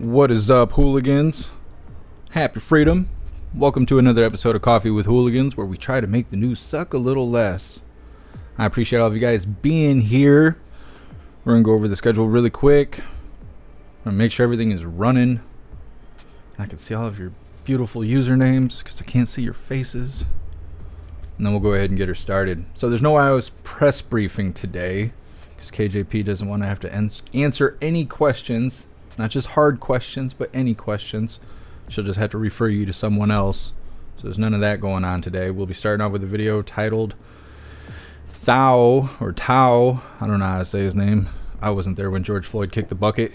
What is up, hooligans? Happy freedom. Welcome to another episode of Coffee with Hooligans, where we try to make the news suck a little less. I appreciate all of you guys being here. We're going to go over the schedule really quick. I'm going to make sure everything is running. I can see all of your beautiful usernames because I can't see your faces. And then we'll go ahead and get her started. So there's no iOS press briefing today because KJP doesn't want to have to answer any questions. Not just hard questions, but any questions. She'll just have to refer you to someone else. So there's none of that going on today. We'll be starting off with a video titled Tao. I don't know how to say his name. I wasn't there when George Floyd kicked the bucket.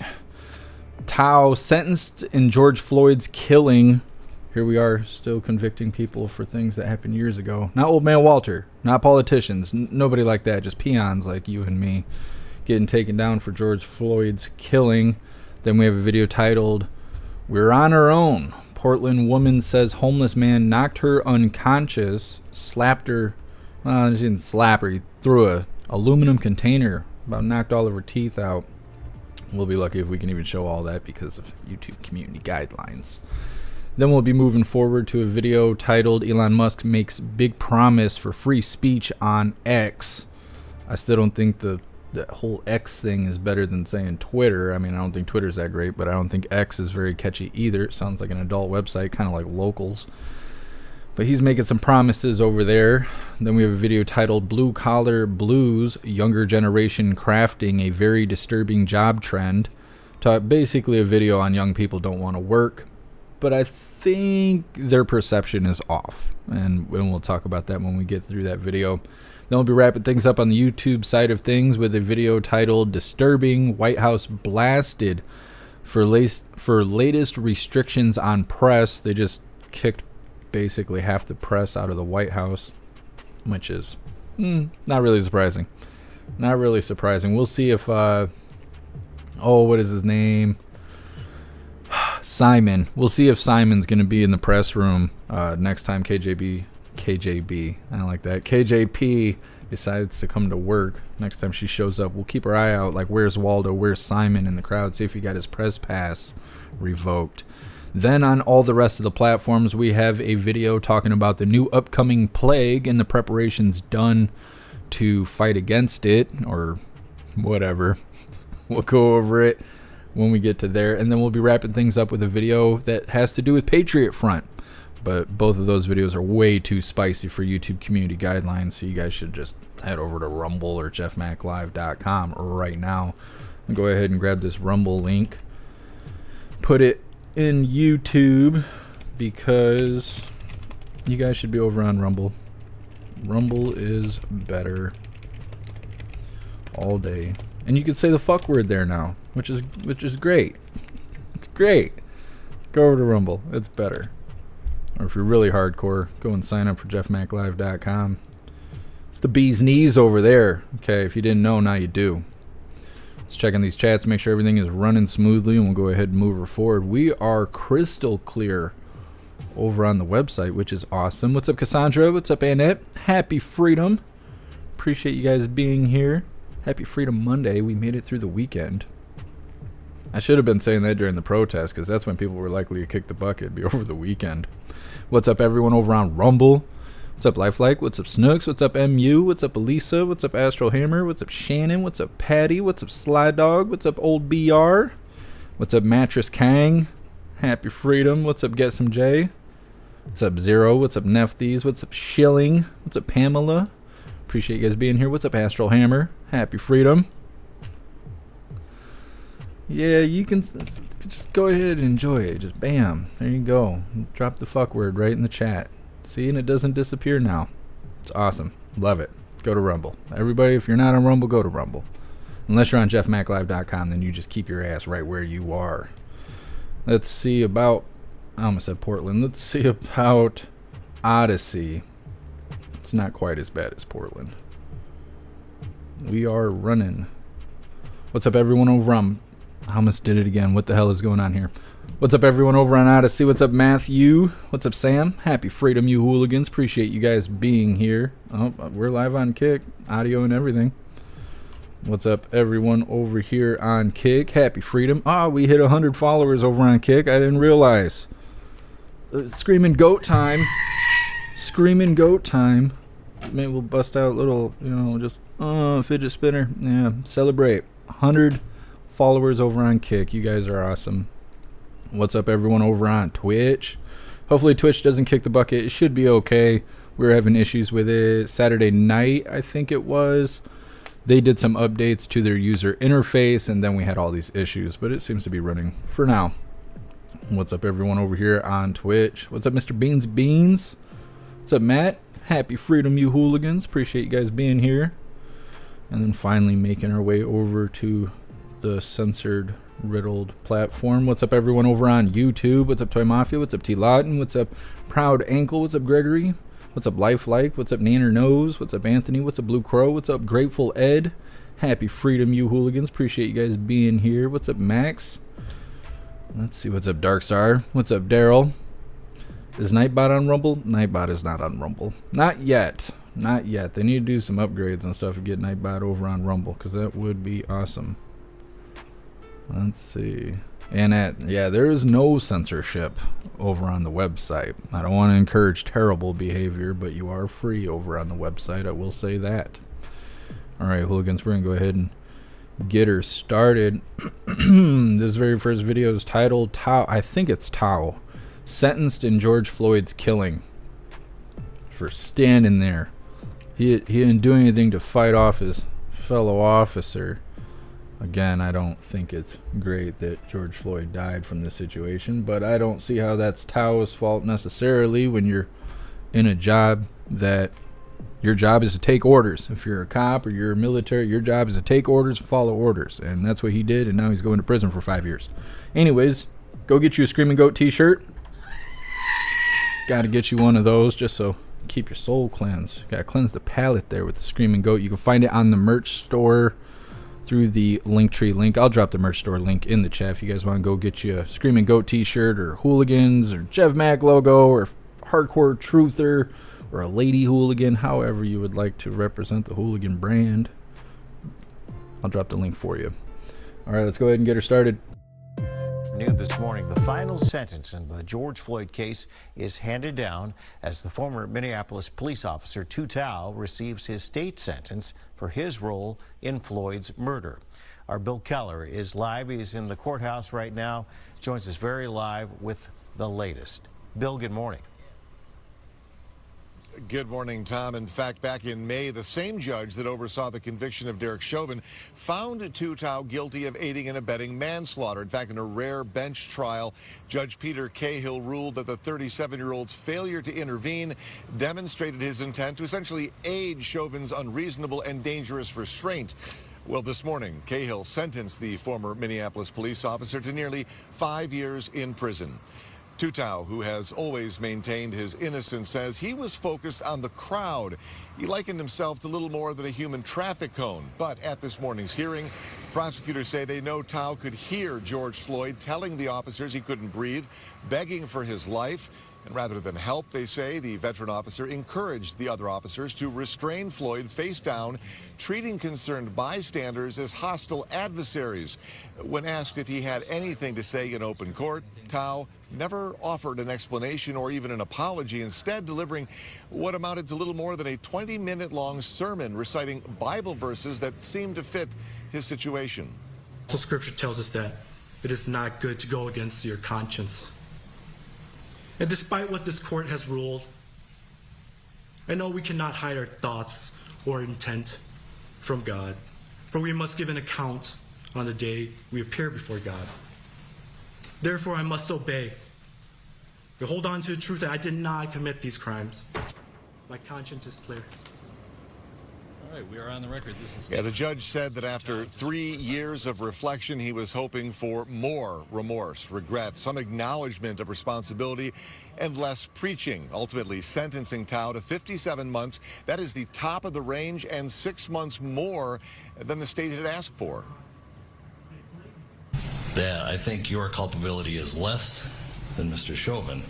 Tao sentenced in George Floyd's killing. Here we are still convicting people for things that happened years ago. Not old man Walter. Not politicians. Nobody like that. Just peons like you and me getting taken down for George Floyd's killing. Then we have a video titled, We're on Our Own. Portland woman says homeless man knocked her unconscious, slapped her. Well, she didn't slap her. He threw a aluminum container, about knocked all of her teeth out. We'll be lucky if we can even show all that because of YouTube community guidelines. Then we'll be moving forward to a video titled, Elon Musk makes big promise for free speech on X. I still don't think the whole X thing is better than saying Twitter. I mean, I don't think Twitter's that great, but I don't think X is very catchy either. It sounds like an adult website, kind of like Locals. But he's making some promises over there. Then we have a video titled Blue Collar Blues, Younger Generation Crafting a Very Disturbing Job Trend. Basically a video on young people don't want to work, but I think their perception is off. And we'll talk about that when we get through that video. Then we'll be wrapping things up on the YouTube side of things with a video titled Disturbing White House Blasted for latest restrictions on press. They just kicked basically half the press out of the White House, which is not really surprising. Not really surprising. We'll see if, what is his name? Simon. We'll see if Simon's going to be in the press room next time KJB, I don't like that. KJP decides to come to work. Next time she shows up, we'll keep our eye out. Like, where's Waldo? Where's Simon in the crowd? See if he got his press pass revoked. Then on all the rest of the platforms, we have a video talking about the new upcoming plague and the preparations done to fight against it, or whatever. We'll go over it when we get to there. And then we'll be wrapping things up with a video that has to do with Patriot Front. But both of those videos are way too spicy for YouTube community guidelines, so you guys should just head over to Rumble or jeffmaclive.com right now and go ahead and grab this Rumble link. Put it in YouTube because you guys should be over on Rumble. Rumble is better all day. And you can say the fuck word there now, which is great. It's great. Go over to Rumble. It's better. Or if you're really hardcore, go and sign up for jeffmaclive.com. It's the bee's knees over there. Okay, if you didn't know, now you do. Let's check in these chats, make sure everything is running smoothly, and we'll go ahead and move her forward. We are crystal clear over on the website, which is awesome. What's up, Cassandra? What's up, Annette? Happy Freedom. Appreciate you guys being here. Happy Freedom Monday. We made it through the weekend. I should have been saying that during the protest, because that's when people were likely to kick the bucket. It'd be over the weekend. What's up, everyone over on Rumble? What's up, Lifelike? What's up, Snooks? What's up, MU? What's up, Elisa? What's up, Astral Hammer? What's up, Shannon? What's up, Patty? What's up, Sly Dog? What's up, Old BR? What's up, Mattress Kang? Happy Freedom. What's up, Get Some J? What's up, Zero? What's up, Nefties? What's up, Shilling? What's up, Pamela? Appreciate you guys being here. What's up, Astral Hammer? Happy Freedom. Yeah, you can just go ahead and enjoy it. Just bam. There you go. Drop the fuck word right in the chat. See, and it doesn't disappear now. It's awesome. Love it. Go to Rumble. Everybody, if you're not on Rumble, go to Rumble. Unless you're on jeffmaclive.com, then you just keep your ass right where you are. Let's see about, I almost said Portland. Let's see about Odyssey. It's not quite as bad as Portland. We are running. What's up, everyone over on, I almost did it again. What the hell is going on here? What's up, everyone over on Odyssey? What's up, Matthew? What's up, Sam? Happy Freedom, you hooligans. Appreciate you guys being here. Oh, we're live on Kick, audio and everything. What's up, everyone over here on Kick? Happy freedom. We hit 100 followers over on Kick. I didn't realize. Screaming goat time. Screaming goat time. Maybe we'll bust out a little, just fidget spinner. Yeah, celebrate. 100 followers over on Kick. You guys are awesome. What's up, everyone over on Twitch? Hopefully Twitch doesn't kick the bucket. It should be okay. We were having issues with it Saturday night, I think it was. They did some updates to their user interface, and then we had all these issues, but it seems to be running for now. What's up, everyone over here on Twitch? What's up, Mr. Beans? What's up, Matt? Happy freedom, you hooligans. Appreciate you guys being here. And then finally making our way over to the censored, riddled platform. What's up, everyone over on YouTube? What's up, Toy Mafia? What's up, T. Lawton? What's up, Proud Ankle? What's up, Gregory? What's up, Lifelike? What's up, Nanner Nose? What's up, Anthony? What's up, Blue Crow? What's up, Grateful Ed? Happy freedom, you hooligans. Appreciate you guys being here. What's up, Max? Let's see. What's up, Darkstar? What's up, Daryl? Is Nightbot on Rumble? Nightbot is not on Rumble. Not yet. Not yet. They need to do some upgrades and stuff to get Nightbot over on Rumble, because that would be awesome. Let's see. And there is no censorship over on the website. I don't want to encourage terrible behavior, but you are free over on the website. I will say that. All right, hooligans, we're going to go ahead and get her started. This very first video is titled Tao. I think it's Tao. Sentenced in George Floyd's killing for standing there. He didn't do anything to fight off his fellow officer. Again, I don't think it's great that George Floyd died from this situation, but I don't see how that's Tao's fault necessarily when you're in a job that your job is to take orders. If you're a cop or you're a military, your job is to take orders, follow orders, and that's what he did, and now he's going to prison for 5 years. Anyways, go get you a Screaming Goat t-shirt. Got to get you one of those just so keep your soul cleansed. Got to cleanse the palate there with the Screaming Goat. You can find it on the merch store through the Linktree link. I'll drop the merch store link in the chat if you guys want to go get you a Screaming Goat t-shirt or Hooligans or Jeff Mac logo or Hardcore Truther or a Lady Hooligan, however you would like to represent the Hooligan brand. I'll drop the link for you. All right, let's go ahead and get her started. New this morning, the final sentence in the George Floyd case is handed down as the former Minneapolis police officer Tu Tao receives his state sentence for his role in Floyd's murder. Our Bill Keller is live. He's in the courthouse right now. Joins us very live with the latest. Bill, good morning. Good morning, Tom. In fact, back in May, the same judge that oversaw the conviction of Derek Chauvin found Tu Tao guilty of aiding and abetting manslaughter. In fact, in a rare bench trial, Judge Peter Cahill ruled that the 37-year-old's failure to intervene demonstrated his intent to essentially aid Chauvin's unreasonable and dangerous restraint. Well, this morning, Cahill sentenced the former Minneapolis police officer to nearly 5 years in prison. Tu Tao, who has always maintained his innocence, says he was focused on the crowd. He likened himself to little more than a human traffic cone. But at this morning's hearing, prosecutors say they know Tao could hear George Floyd telling the officers he couldn't breathe, begging for his life. And rather than help, they say, the veteran officer encouraged the other officers to restrain Floyd face down, treating concerned bystanders as hostile adversaries. When asked if he had anything to say in open court, Tao never offered an explanation or even an apology, instead delivering what amounted to little more than a 20-minute-long sermon reciting Bible verses that seemed to fit his situation. So Scripture tells us that it is not good to go against your conscience. And despite what this court has ruled, I know we cannot hide our thoughts or intent from God, for we must give an account on the day we appear before God. Therefore, I must obey. I hold on to the truth that I did not commit these crimes. My conscience is clear. All right, we are on the record. The judge said that after 3 years of reflection, he was hoping for more remorse, regret, some acknowledgement of responsibility, and less preaching, ultimately sentencing Tao to 57 months. That is the top of the range and 6 months more than the state had asked for. That I think your culpability is less than Mr. Chauvin,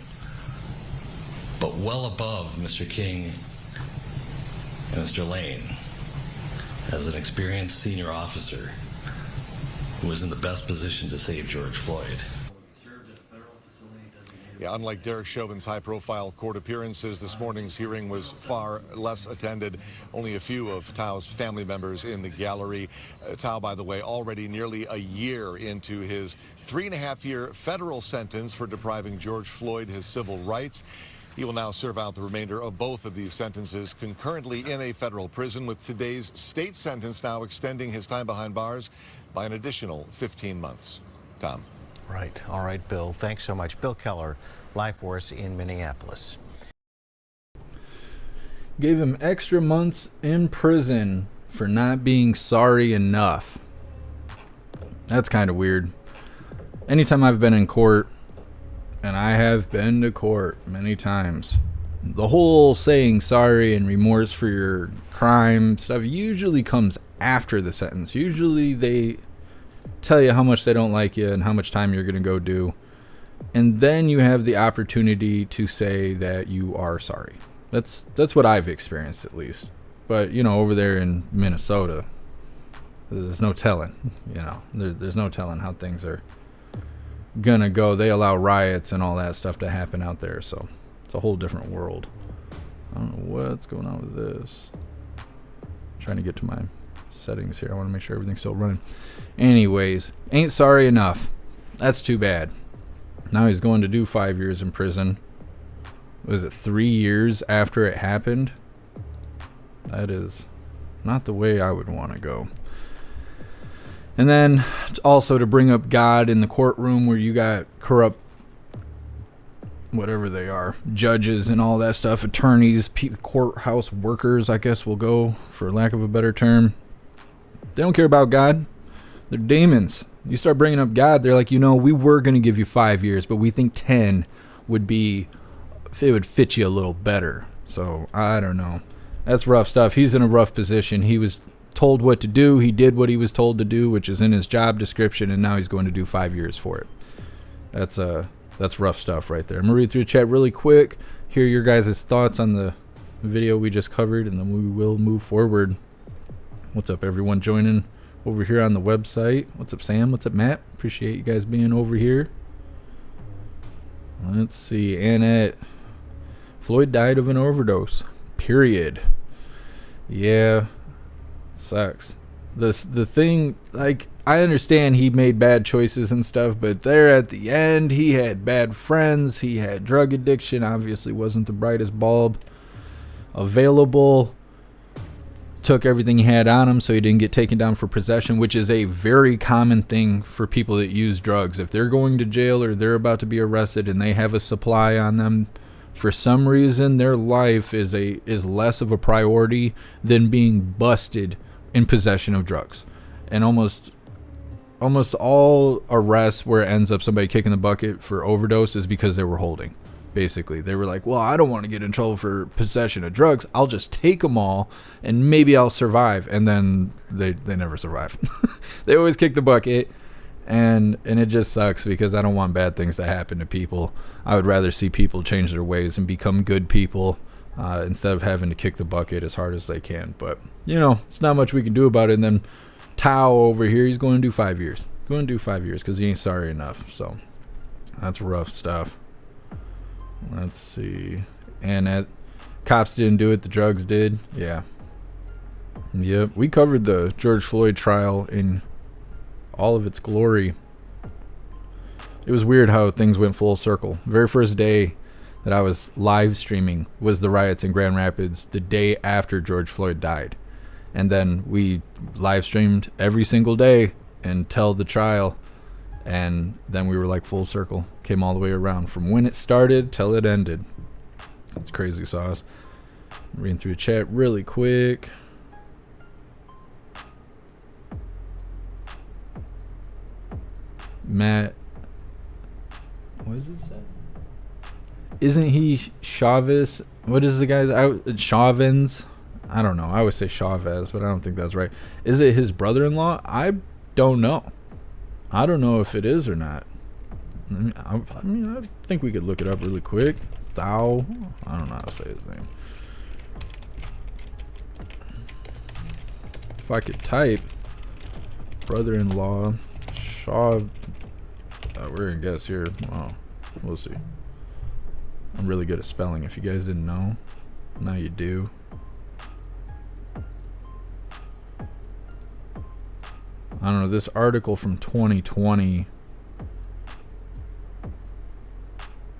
but well above Mr. King and Mr. Lane. as an experienced senior officer who was in the best position to save George Floyd. Yeah, unlike Derek Chauvin's high-profile court appearances, this morning's hearing was far less attended. Only a few of Tao's family members in the gallery. Tao, by the way, already nearly a year into his 3.5-year federal sentence for depriving George Floyd his civil rights. He will now serve out the remainder of both of these sentences concurrently in a federal prison, with today's state sentence now extending his time behind bars by an additional 15 months. Tom. Right. All right, Bill. Thanks so much. Bill Keller, live for us in Minneapolis. Gave him extra months in prison for not being sorry enough. That's kind of weird. Anytime I've been in court, and I have been to court many times, the whole saying sorry and remorse for your crime stuff usually comes after the sentence. Usually they tell you how much they don't like you and how much time you're going to go do, and then you have the opportunity to say that you are sorry. That's what I've experienced, at least. But you know, over there in Minnesota, there's no telling. You know, there's no telling how things are gonna go. They allow riots and all that stuff to happen out there, so it's a whole different world. I don't know what's going on with this. I'm trying to get to my settings here. I want to make sure everything's still running. Anyways, ain't sorry enough. That's too bad. Now he's going to do 5 years in prison. Was it 3 years after it happened? That is not the way I would want to go. And then also to bring up God in the courtroom where you got corrupt, whatever they are, judges and all that stuff, attorneys, courthouse workers, I guess we'll go, for lack of a better term. They don't care about God. They're demons. You start bringing up God, they're like, you know, we were going to give you 5 years, but we think 10 would be, it would fit you a little better. So, I don't know. That's rough stuff. He's in a rough position. He was told what to do. He did what he was told to do, which is in his job description, and now he's going to do 5 years for it. That's rough stuff right there. I'm going to read through the chat really quick, hear your guys' thoughts on the video we just covered, and then we will move forward. What's up, everyone joining over here on the website? What's up, Sam? What's up, Matt? Appreciate you guys being over here. Let's see. Annette. Floyd died of an overdose. Period. Yeah. Sucks. The thing, like, I understand he made bad choices and stuff, but there at the end, he had bad friends. He had drug addiction. Obviously wasn't the brightest bulb available. Took everything he had on him so he didn't get taken down for possession, which is a very common thing for people that use drugs. If they're going to jail or they're about to be arrested and they have a supply on them, for some reason their life is less of a priority than being busted in possession of drugs. And almost all arrests where it ends up somebody kicking the bucket for overdose is because they were holding. Basically, they were like, well, I don't want to get in trouble for possession of drugs. I'll just take them all and maybe I'll survive. And then they never survive. They always kick the bucket. And it just sucks because I don't want bad things to happen to people. I would rather see people change their ways and become good people instead of having to kick the bucket as hard as they can. But, you know, it's not much we can do about it. And then Tao over here, he's going to do 5 years. Going to do 5 years because he ain't sorry enough. So that's rough stuff. Let's see. And that cops didn't do it, the drugs did. Yeah. Yep. We covered the George Floyd trial in all of its glory. It was weird how things went full circle. Very first day that I was live streaming was the riots in Grand Rapids the day after George Floyd died. And then we live streamed every single day until the trial. And then we were like full circle. Came all the way around from when it started till it ended. That's crazy sauce. Reading through the chat really quick. Matt. What is it say? Isn't he Chavez? What is the guy's? Chauvins? I don't know. I always say Chavez, but I don't think that's right. Is it his brother-in-law? I don't know. I don't know if it is or not. I mean, I think we could look it up really quick. Thou. I don't know how to say his name. if I could type. Brother-in-law Shaw. We're gonna guess here. Oh, we'll see. I'm really good at spelling. If you guys didn't know, now you do. I don't know, this article from 2020,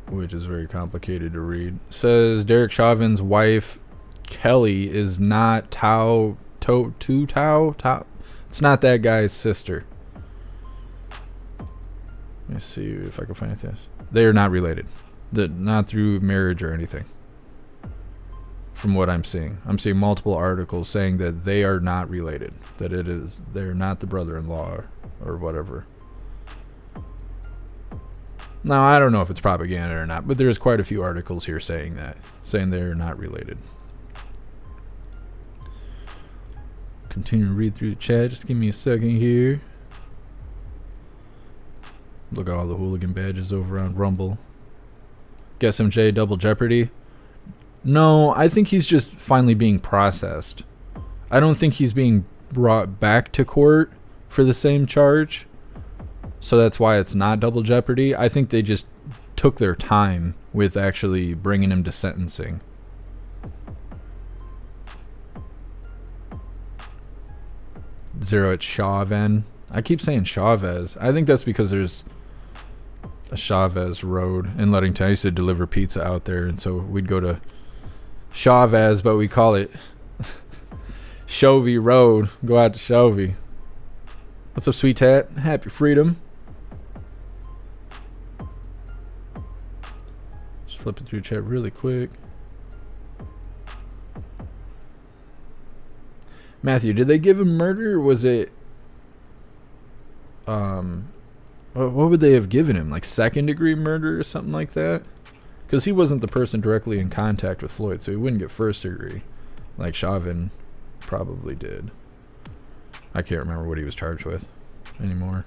which is very complicated to read, says Derek Chauvin's wife Kelly is not Tao. It's not that guy's sister. Let me see if I can find this. They are not related. Not through marriage or anything. From what I'm seeing multiple articles saying that they are not related, that they're not the brother-in-law or whatever. Now I don't know if it's propaganda or not, but there's quite a few articles here saying they're not related. Continue to read through the chat. Just give me a second here. Look at all the hooligan badges over on Rumble. Guess MJ Double Jeopardy. No, I think he's just finally being processed. I don't think he's being brought back to court for the same charge. So that's why it's not double jeopardy. I think they just took their time with actually bringing him to sentencing. Zero at Chauvin. I keep saying Chavez. I think that's because there's a Chavez Road in Ludington. I used to deliver pizza out there, and so we'd go to Chavez, but we call it Chovy Road. Go out to Chovy. What's up, sweet tat? Happy freedom. Just flipping through chat really quick. Matthew, did they give him murder, or was it what would they have given him? Like second degree murder or something like that? Because he wasn't the person directly in contact with Floyd, so he wouldn't get first degree like Chauvin probably did. I can't remember what he was charged with anymore.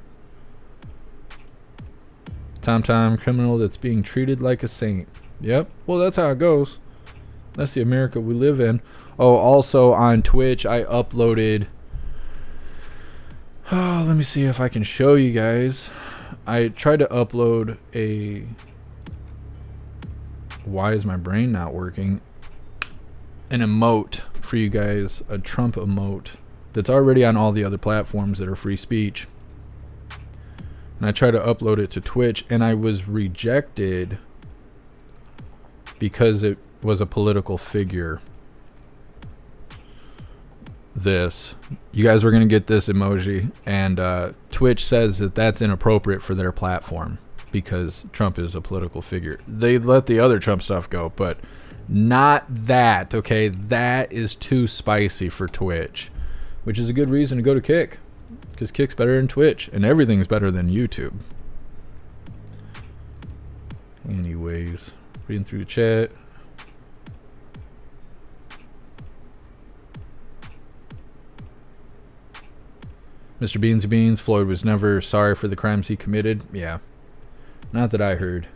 Tom criminal that's being treated like a saint. Yep. Well, that's how it goes. That's the America we live in. Oh, also on Twitch, I uploaded... Oh, let me see if I can show you guys. I tried to upload a... Why is my brain not working? An emote for you guys. A Trump emote that's already on all the other platforms that are free speech. And I tried to upload it to Twitch, and I was rejected because it was a political figure. This. You guys were going to get this emoji, and Twitch says that that's inappropriate for their platform because Trump is a political figure. They let the other Trump stuff go, but not that, okay? That is too spicy for Twitch, which is a good reason to go to Kick, because Kick's better than Twitch, and everything's better than YouTube. Anyways, reading through the chat. Mr. Beansy Beans, Floyd was never sorry for the crimes he committed. Yeah. Not that I heard.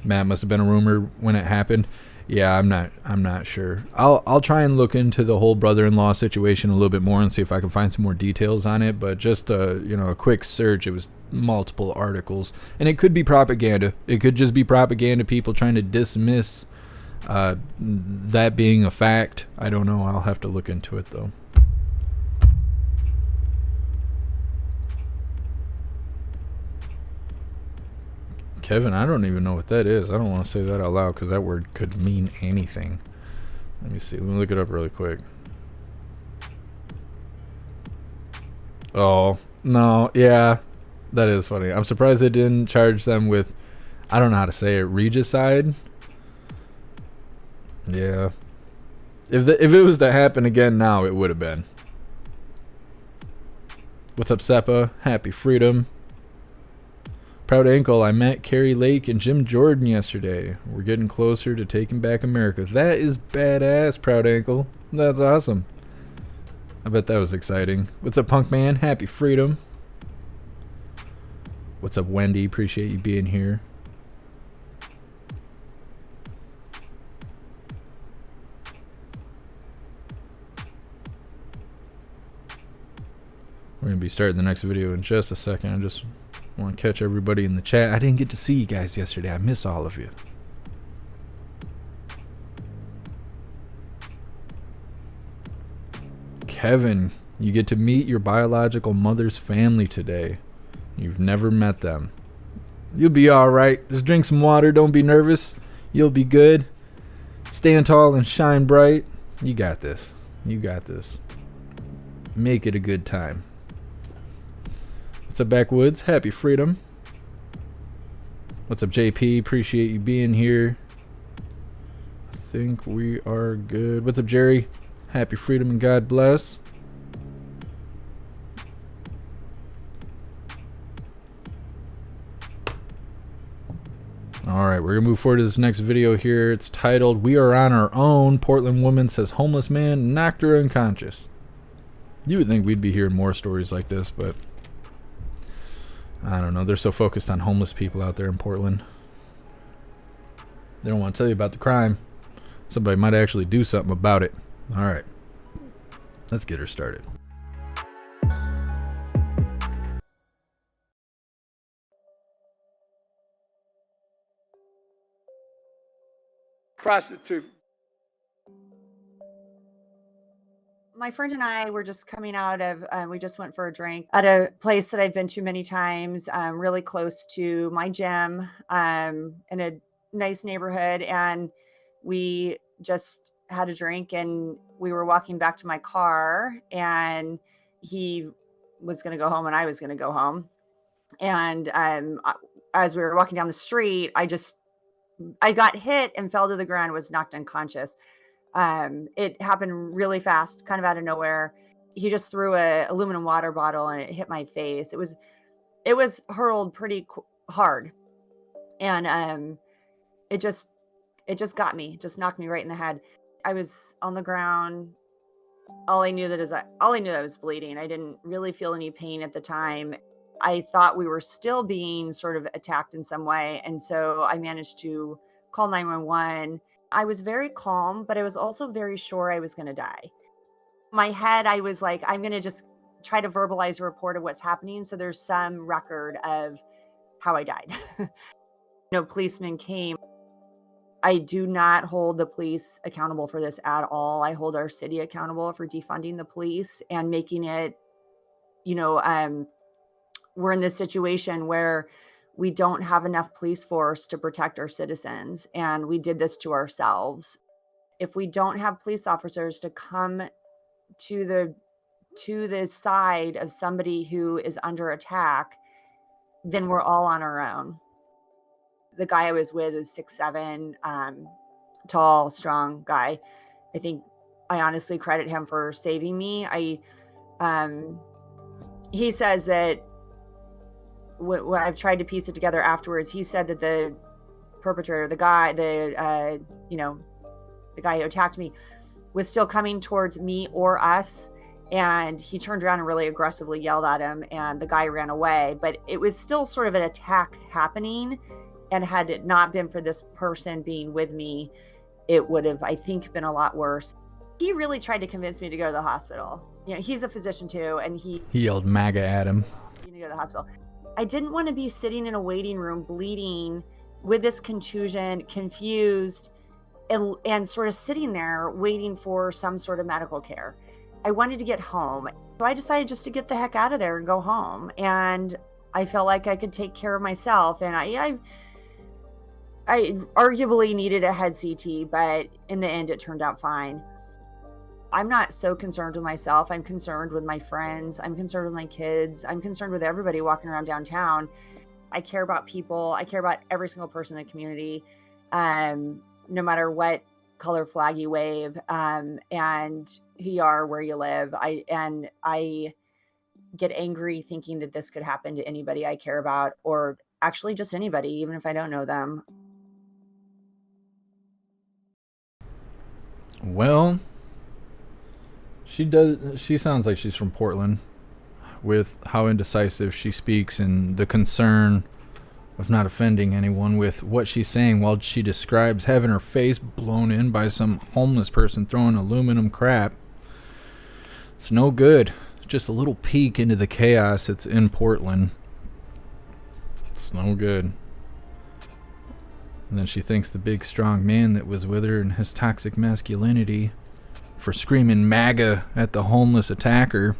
Matt, must have been a rumor when it happened. Yeah, I'm not sure. I'll try and look into the whole brother-in-law situation a little bit more and see if I can find some more details on it, but just a quick search, it was multiple articles, and it could be propaganda. It could just be propaganda, people trying to dismiss that being a fact. I don't know. I'll have to look into it though. Kevin, I don't even know what that is. I don't want to say that out loud because that word could mean anything. Let me see. Let me look it up really quick. Oh, no. Yeah, that is funny. I'm surprised they didn't charge them with, I don't know how to say it, regicide. Yeah. If it was to happen again now, it would have been. What's up, Seppa? Happy freedom. Proud Ankle, I met Carrie Lake and Jim Jordan yesterday. We're getting closer to taking back America. That is badass, Proud Ankle. That's awesome. I bet that was exciting. What's up, Punk Man? Happy freedom. What's up, Wendy? Appreciate you being here. We're going to be starting the next video in just a second. I just want to catch everybody in the chat. I didn't get to see you guys yesterday. I miss all of you. Kevin, you get to meet your biological mother's family today. You've never met them. You'll be alright. Just drink some water. Don't be nervous. You'll be good. Stand tall and shine bright. You got this. You got this. Make it a good time. What's up, Backwoods? Happy freedom. What's up, JP? Appreciate you being here. I think we are good. What's up, Jerry? Happy freedom and God bless. Alright, we're going to move forward to this next video here. It's titled, "We Are On Our Own. Portland woman says homeless man knocked her unconscious." You would think we'd be hearing more stories like this, but I don't know. They're so focused on homeless people out there in Portland. They don't want to tell you about the crime. Somebody might actually do something about it. Alright, let's get her started. Prostitute. My friend and I were just coming out of, we just went for a drink at a place that I've been to many times, really close to my gym, in a nice neighborhood. And we just had a drink and we were walking back to my car, and he was going to go home and I was going to go home. And as we were walking down the street, I got hit and fell to the ground, was knocked unconscious. It happened really fast, kind of out of nowhere. He just threw a aluminum water bottle and it hit my face. It was hurled pretty hard. And it just got me, just knocked me right in the head. I was on the ground. All I knew that I was bleeding. I didn't really feel any pain at the time. I thought we were still being sort of attacked in some way. And so I managed to call 911. I was very calm, but I was also very sure I was going to die. In my head, I was like, I'm going to just try to verbalize a report of what's happening, so there's some record of how I died. Policemen came. I do not hold the police accountable for this at all. I hold our city accountable for defunding the police and making it, we're in this situation where we don't have enough police force to protect our citizens, and we did this to ourselves. If we don't have police officers to come to the side of somebody who is under attack, then we're all on our own. The guy I was with is 6'7", tall, strong guy. I think I honestly credit him for saving me. He says that when I've tried to piece it together afterwards, he said that the perpetrator, the guy who attacked me, was still coming towards me or us. And he turned around and really aggressively yelled at him, and the guy ran away. But it was still sort of an attack happening. And had it not been for this person being with me, it would have, I think, been a lot worse. He really tried to convince me to go to the hospital. He's a physician too, and he yelled MAGA at him. To go to the hospital. I didn't want to be sitting in a waiting room bleeding with this contusion, confused, and sort of sitting there waiting for some sort of medical care. I wanted to get home. So I decided just to get the heck out of there and go home. And I felt like I could take care of myself. And I arguably needed a head CT, but in the end, it turned out fine. I'm not so concerned with myself. I'm concerned with my friends. I'm concerned with my kids. I'm concerned with everybody walking around downtown. I care about people. I care about every single person in the community, no matter what color flag you wave, and who you are, where you live. I get angry thinking that this could happen to anybody I care about, or actually just anybody, even if I don't know them. Well, she sounds like she's from Portland, with how indecisive she speaks and the concern of not offending anyone with what she's saying, while she describes having her face blown in by some homeless person throwing aluminum crap. It's no good. just a little peek into the chaos that's in Portland. It's no good. And then she thanks the big strong man that was with her and his toxic masculinity for screaming MAGA at the homeless attacker.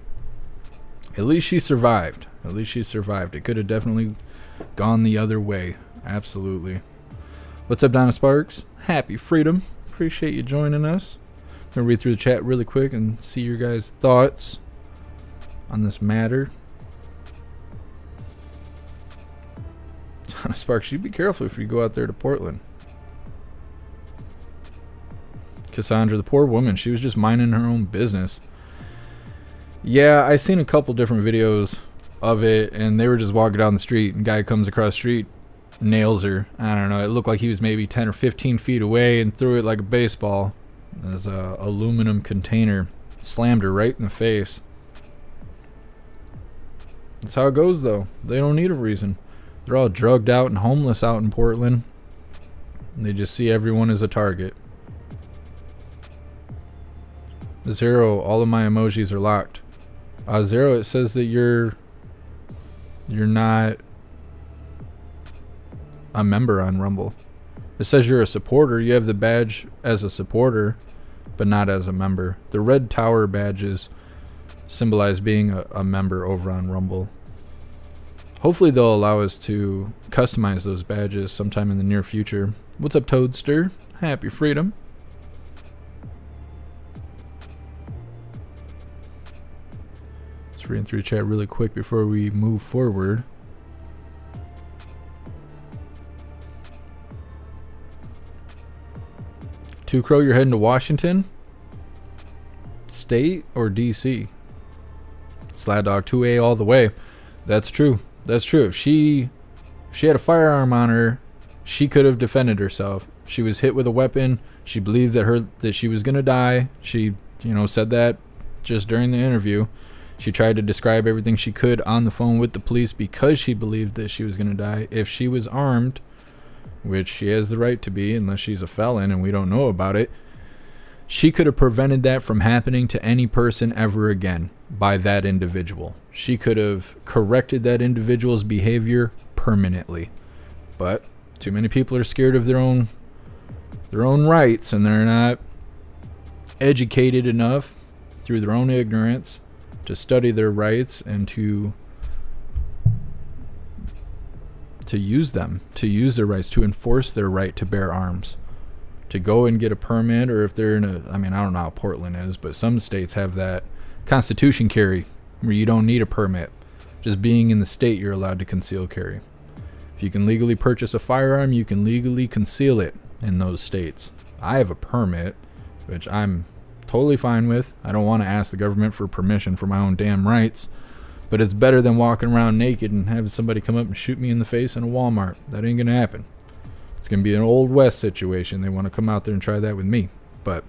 At least she survived. At least she survived. It could have definitely gone the other way. Absolutely. What's up, Donna Sparks? Happy freedom. Appreciate you joining us. I'm going to read through the chat really quick and see your guys' thoughts on this matter. Donna Sparks, you be careful if you go out there to Portland. Cassandra, the poor woman, she was just minding her own business. Yeah, I seen a couple different videos of it, and they were just walking down the street, and guy comes across the street, nails her. I don't know, it looked like he was maybe 10 or 15 feet away and threw it like a baseball. There's a aluminum container, slammed her right in the face. That's how it goes, though. They don't need a reason. They're all drugged out and homeless out in Portland. They just see everyone as a target. Zero, all of my emojis are locked. Zero, it says that you're not a member on Rumble. It says you're a supporter. You have the badge as a supporter, but not as a member. The red tower badges symbolize being a member over on Rumble. Hopefully they'll allow us to customize those badges sometime in the near future. What's up, Toadster? Happy freedom. Let's read through the chat really quick before we move forward. Two Crow, you're heading to Washington State or DC? Slad Dog 2A all the way. That's true. That's true. If she had a firearm on her, she could have defended herself. She was hit with a weapon. She believed that she was gonna die. She, said that just during the interview. She tried to describe everything she could on the phone with the police because she believed that she was gonna die. If she was armed, which she has the right to be unless she's a felon and we don't know about it, she could have prevented that from happening to any person ever again by that individual. She could have corrected that individual's behavior permanently. But too many people are scared of their own rights, and they're not educated enough through their own ignorance to study their rights and to use them, to use their rights, to enforce their right to bear arms, to go and get a permit, or if they're in I don't know how Portland is, but some states have that constitution carry where you don't need a permit. Just being in the state, you're allowed to conceal carry. If you can legally purchase a firearm, you can legally conceal it in those states. I have a permit, which I'm totally fine with. I don't want to ask the government for permission for my own damn rights, but it's better than walking around naked and having somebody come up and shoot me in the face in a Walmart. That ain't gonna happen. It's gonna be an Old West situation. They want to come out there and try that with me, but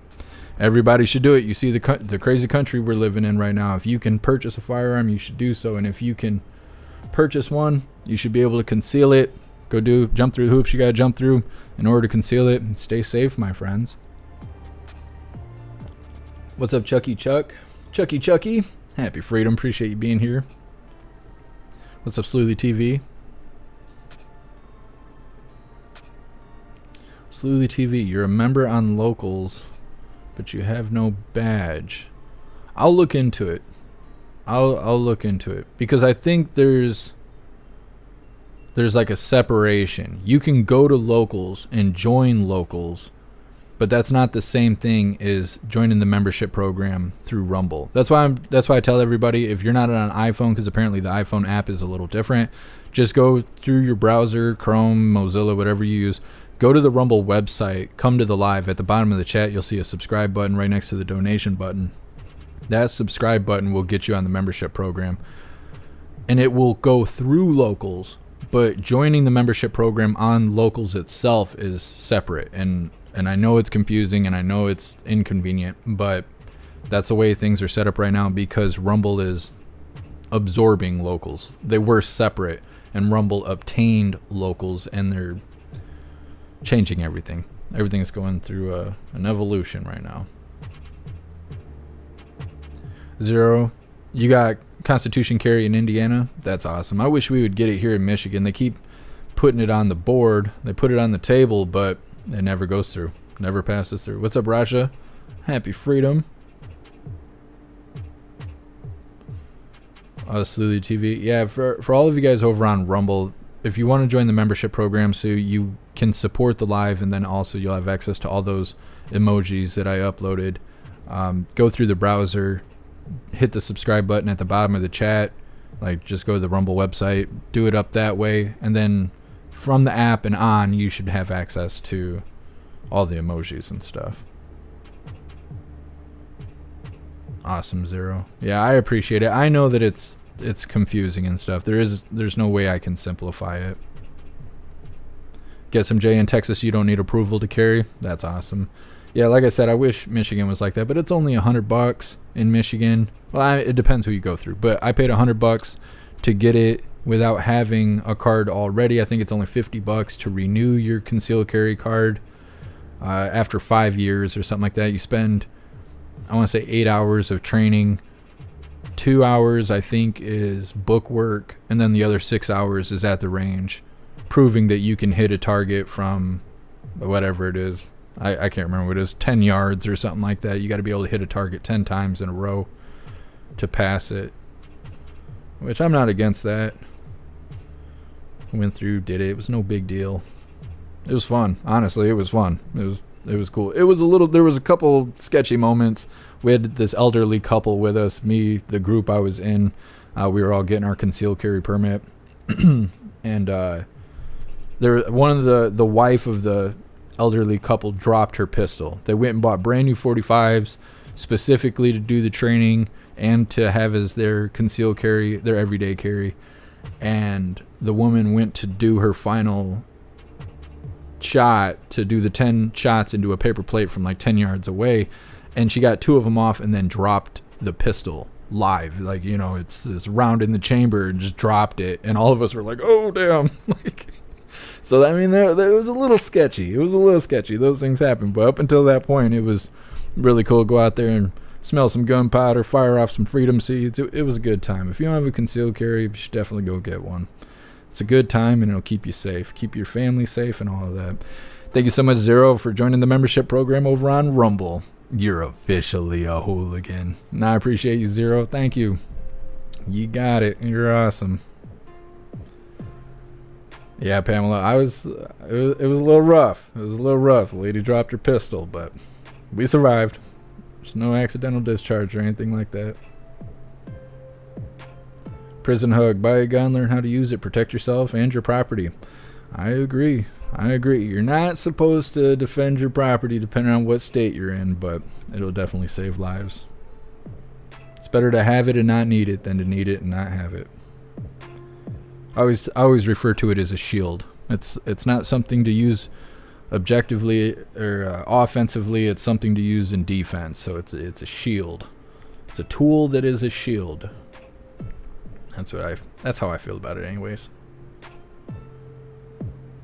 everybody should do it. You see the crazy country we're living in right now. If you can purchase a firearm, you should do so, and if you can purchase one, you should be able to conceal it. Jump through the hoops you gotta jump through in order to conceal it, and stay safe, my friends. What's up, Chucky Chuck? Chucky, happy freedom. Appreciate you being here. What's up, Sleuthy TV? Sleuthy TV, you're a member on Locals, but you have no badge. I'll look into it. I'll look into it, because I think there's like a separation. You can go to Locals and join Locals, but that's not the same thing as joining the membership program through Rumble. That's why I tell everybody, if you're not on an iPhone, because apparently the iPhone app is a little different, just go through your browser, Chrome, Mozilla, whatever you use. Go to the Rumble website, come to the live. At the bottom of the chat, you'll see a subscribe button right next to the donation button. That subscribe button will get you on the membership program, and it will go through Locals, but joining the membership program on Locals itself is separate. And I know it's confusing and I know it's inconvenient, but that's the way things are set up right now, because Rumble is absorbing Locals. They were separate, and Rumble obtained Locals, and they're changing everything. Everything is going through an evolution right now. Zero, You got Constitution carry in Indiana. That's awesome. I wish we would get it here in Michigan. They keep putting it on the board. They put it on the table, but it never goes through. Never passes through. What's up, Raja? Happy freedom. Slowly TV. Yeah, for all of you guys over on Rumble, if you want to join the membership program so you can support the live, and then also you'll have access to all those emojis that I uploaded, go through the browser, hit the subscribe button at the bottom of the chat, like just go to the Rumble website, do it up that way, and then from the app and on, you should have access to all the emojis and stuff. Awesome, Zero. Yeah, I appreciate it. I know that it's confusing and stuff. There's no way I can simplify it. Get some J in Texas. You don't need approval to carry. That's awesome. Yeah, like I said, I wish Michigan was like that, but it's only $100 in Michigan. Well, it depends who you go through, but I paid $100 to get it without having a card already. I think it's only $50 to renew your concealed carry card after 5 years or something like that. You spend, I want to say, 8 hours of training. 2 hours, I think, is book work, and then the other 6 hours is at the range, proving that you can hit a target from whatever it is. I can't remember what it is, 10 yards or something like that. You got to be able to hit a target 10 times in a row to pass it, which I'm not against that. Went through, did it. It was no big deal. It was fun. Honestly, it was fun. It was cool. There was a couple sketchy moments. We had this elderly couple with us, me, the group I was in. We were all getting our concealed carry permit. And one of the wife of the elderly couple dropped her pistol. They went and bought brand new 45s specifically to do the training and to have as their concealed carry, their everyday carry. And the woman went to do her final shot, to do the 10 shots into a paper plate from like 10 yards away, and she got 2 of them off and then dropped the pistol live, like, you know, it's round in the chamber, and just dropped it, and all of us were like, oh damn. Like, so I mean, there was a little sketchy. Those things happen, but up until that point, it was really cool to go out there and smell some gunpowder, fire off some freedom seeds. It was a good time. If you don't have a concealed carry, you should definitely go get one. It's a good time, and it'll keep you safe, keep your family safe, and all of that. Thank you so much, Zero, for joining the membership program over on Rumble. You're officially a hooligan. And I appreciate you, Zero. Thank you. You got it. You're awesome. Yeah, Pamela, it was a little rough. It was a little rough. The lady dropped her pistol, but we survived. There's no accidental discharge or anything like that. Prison hug. Buy a gun, learn how to use it, protect yourself and your property. I agree. You're not supposed to defend your property depending on what state you're in, but it'll definitely save lives. It's better to have it and not need it than to need it and not have it. I always refer to it as a shield. It's not something to use objectively or offensively. It's something to use in defense. So it's a shield. It's a tool that is a shield. That's how I feel about it anyways.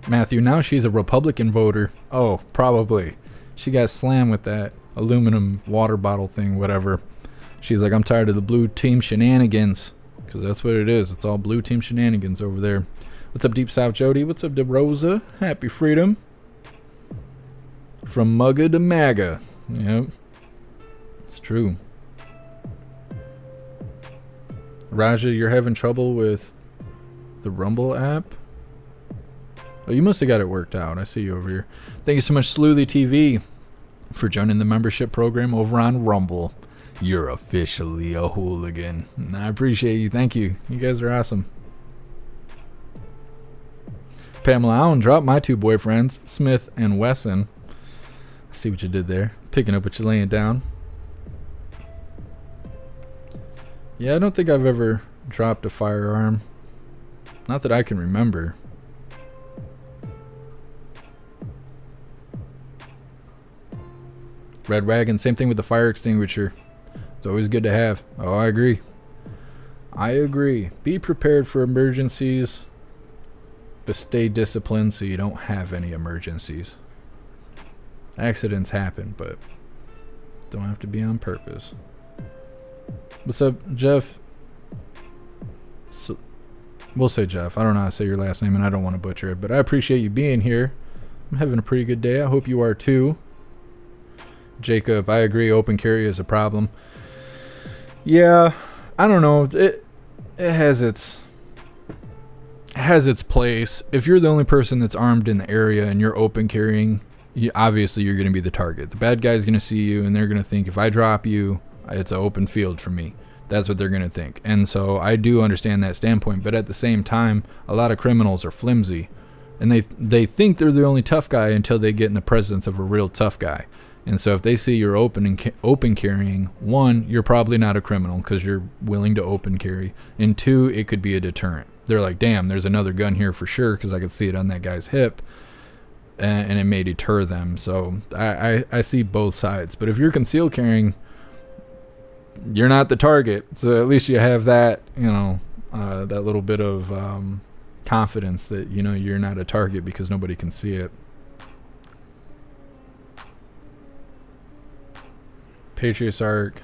Matthew, now she's a Republican voter. Oh, probably. She got slammed with that aluminum water bottle thing, whatever. She's like, I'm tired of the blue team shenanigans. Because that's what it is. It's all blue team shenanigans over there. What's up, Deep South Jody? What's up, DeRosa? Happy freedom. From Mugga to MAGA. Yep. It's true. Raja, you're having trouble with the Rumble app? Oh, you must have got it worked out. I see you over here. Thank you so much, Sleuthy TV, for joining the membership program over on Rumble. You're officially a hooligan. And I appreciate you. Thank you. You guys are awesome. Pamela Allen dropped my 2 boyfriends, Smith and Wesson. See what you did there. Picking up what you're laying down. Yeah, I don't think I've ever dropped a firearm. Not that I can remember. Red wagon, same thing with the fire extinguisher. It's always good to have. Oh, I agree. Be prepared for emergencies, but stay disciplined so you don't have any emergencies. Accidents happen, but don't have to be on purpose. What's up, Jeff? So, we'll say Jeff. I don't know how to say your last name, and I don't want to butcher it, but I appreciate you being here. I'm having a pretty good day. I hope you are too. Jacob, I agree. Open carry is a problem. Yeah, I don't know. It has its place. If you're the only person that's armed in the area and you're open carrying, obviously you're going to be the target. The bad guy's going to see you, and they're going to think, if I drop you, it's an open field for me. That's what they're going to think. And so I do understand that standpoint, but at the same time, a lot of criminals are flimsy, and they think they're the only tough guy until they get in the presence of a real tough guy. And so if they see you're open carrying, one, you're probably not a criminal because you're willing to open carry, and two, it could be a deterrent. They're like, damn, there's another gun here for sure because I could see it on that guy's hip, and it may deter them. So I see both sides. But if you're concealed carrying, you're not the target, so at least you have that, that little bit of confidence that you're not a target because nobody can see it. Patriots Arc.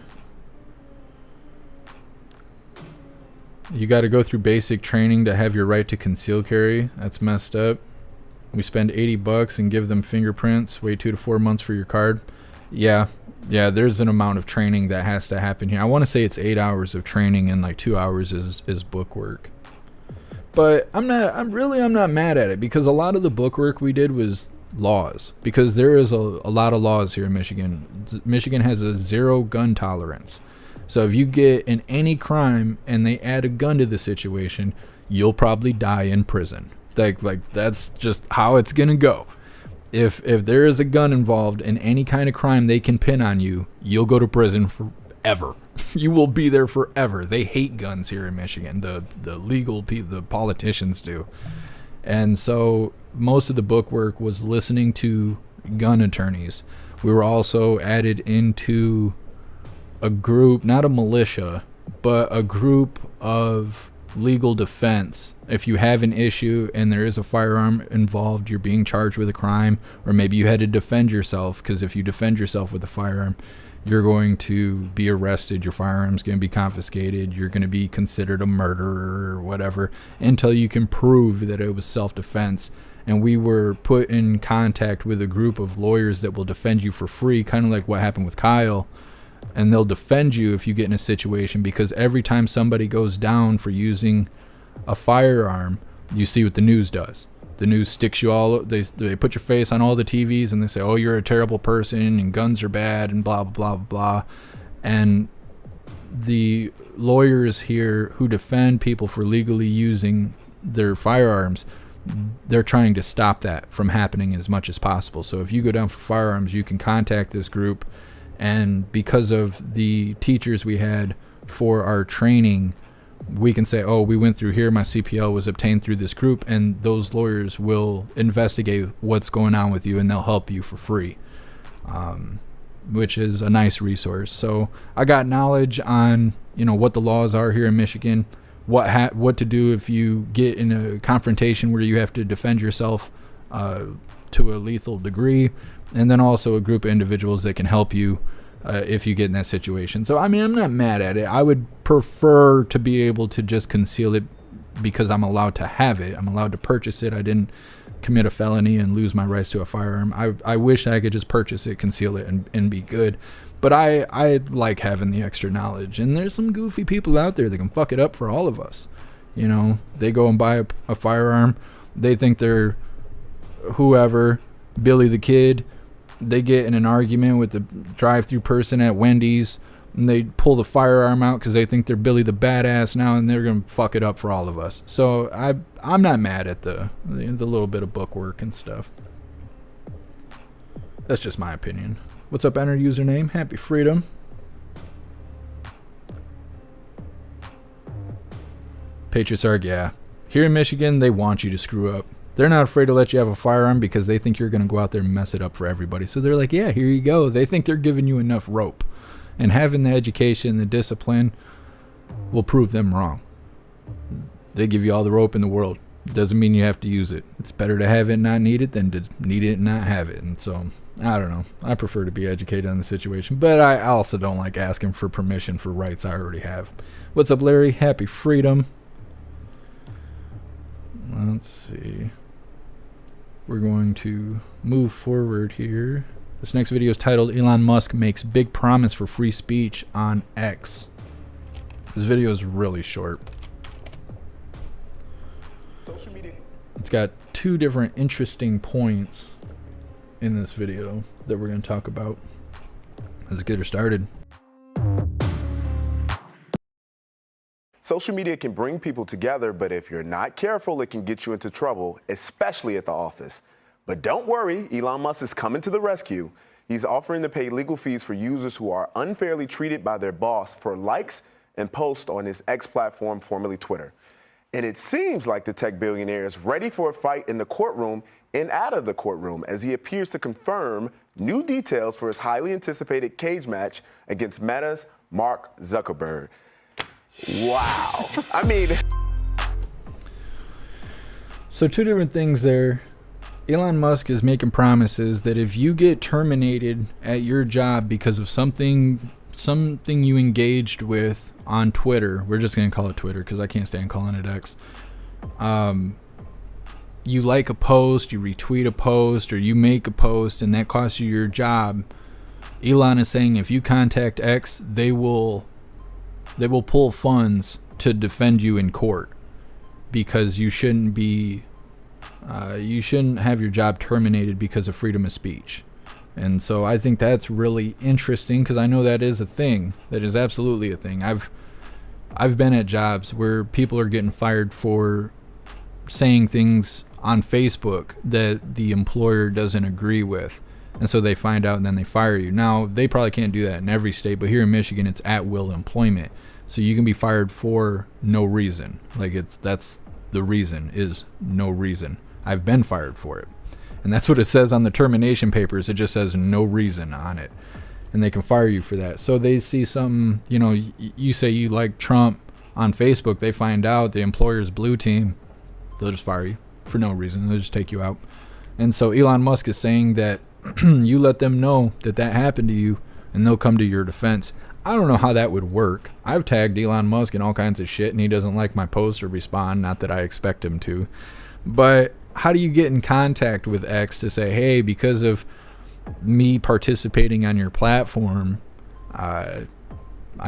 You got to go through basic training to have your right to conceal carry. That's messed up. We spend $80 and give them fingerprints. Wait 2 to 4 months for your card. Yeah, there's an amount of training that has to happen here. I want to say it's 8 hours of training and like 2 hours is book work. But I'm not mad at it because a lot of the book work we did was laws, because there is a lot of laws here in Michigan. Michigan has a 0 gun tolerance. So if you get in any crime and they add a gun to the situation, you'll probably die in prison. Like that's just how it's gonna go. If there is a gun involved in any kind of crime they can pin on you, you'll go to prison forever. You will be there forever. They hate guns here in Michigan. The legal people, the politicians do. And so most of the book work was listening to gun attorneys. We were also added into a group, not a militia, but a group of legal defense. If you have an issue and there is a firearm involved, you're being charged with a crime, or maybe you had to defend yourself, because if you defend yourself with a firearm, you're going to be arrested, your firearm's going to be confiscated, you're going to be considered a murderer or whatever, until you can prove that it was self-defense. And we were put in contact with a group of lawyers that will defend you for free, kind of like what happened with Kyle. And they'll defend you if you get in a situation, because every time somebody goes down for using a firearm, you see what the news does. The news sticks you all, they put your face on all the TVs and they say, oh, you're a terrible person and guns are bad and blah, blah, blah, blah. And the lawyers here who defend people for legally using their firearms, they're trying to stop that from happening as much as possible. So if you go down for firearms, you can contact this group. And because of the teachers we had for our training, we can say, oh, we went through here, my CPL was obtained through this group, and those lawyers will investigate what's going on with you and they'll help you for free, which is a nice resource. So I got knowledge on what the laws are here in Michigan, what to do if you get in a confrontation where you have to defend yourself to a lethal degree, and then also a group of individuals that can help you if you get in that situation. So, I mean, I'm not mad at it. I would prefer to be able to just conceal it because I'm allowed to have it. I'm allowed to purchase it. I didn't commit a felony and lose my rights to a firearm. I wish I could just purchase it, conceal it, and be good. But I like having the extra knowledge. And there's some goofy people out there that can fuck it up for all of us. They go and buy a firearm. They think they're whoever, Billy the Kid. They get in an argument with the drive-through person at Wendy's, and they pull the firearm out because they think they're Billy the Badass now, and they're going to fuck it up for all of us. So I'm not mad at the little bit of book work and stuff. That's just my opinion. What's up, enter username? Happy Freedom. Patriots Arc, yeah. Here in Michigan, they want you to screw up. They're not afraid to let you have a firearm because they think you're going to go out there and mess it up for everybody. So they're like, yeah, here you go. They think they're giving you enough rope. And having the education, the discipline will prove them wrong. They give you all the rope in the world. Doesn't mean you have to use it. It's better to have it and not need it than to need it and not have it. And so, I don't know. I prefer to be educated on the situation, but I also don't like asking for permission for rights I already have. What's up, Larry? Happy freedom. Let's see. We're going to move forward here. This next video is titled Elon Musk Makes Big Promise for Free Speech on X. This video is really short. It's got two different interesting points in this video that we're going to talk about. Let's get her started. Social media can bring people together, but if you're not careful, it can get you into trouble, especially at the office. But don't worry, Elon Musk is coming to the rescue. He's offering to pay legal fees for users who are unfairly treated by their boss for likes and posts on his X platform, formerly Twitter. And it seems like the tech billionaire is ready for a fight in the courtroom and out of the courtroom as he appears to confirm new details for his highly anticipated cage match against Meta's Mark Zuckerberg. Wow. I mean... So two different things there. Elon Musk is making promises that if you get terminated at your job because of something you engaged with on Twitter, we're just going to call it Twitter because I can't stand calling it X. You like a post, you retweet a post, or you make a post and that costs you your job. Elon is saying if you contact X, they will pull funds to defend you in court because you shouldn't have your job terminated because of freedom of speech. And so I think that's really interesting because I know that is a thing. That is absolutely a thing. I've been at jobs where people are getting fired for saying things on Facebook that the employer doesn't agree with. And so they find out and then they fire you. Now, they probably can't do that in every state, but here in Michigan, it's at-will employment. So you can be fired for no reason. That's the reason is no reason. I've been fired for it. And that's what it says on the termination papers. It just says no reason on it. And they can fire you for that. So they see something, you say you like Trump on Facebook. They find out the employer's blue team. They'll just fire you for no reason. They'll just take you out. And so Elon Musk is saying that you let them know that happened to you and they'll come to your defense. I don't know how that would work. I've tagged Elon Musk in all kinds of shit and he doesn't like my post or respond. Not that I expect him to. But how do you get in contact with X to say, hey, because of me participating on your platform, I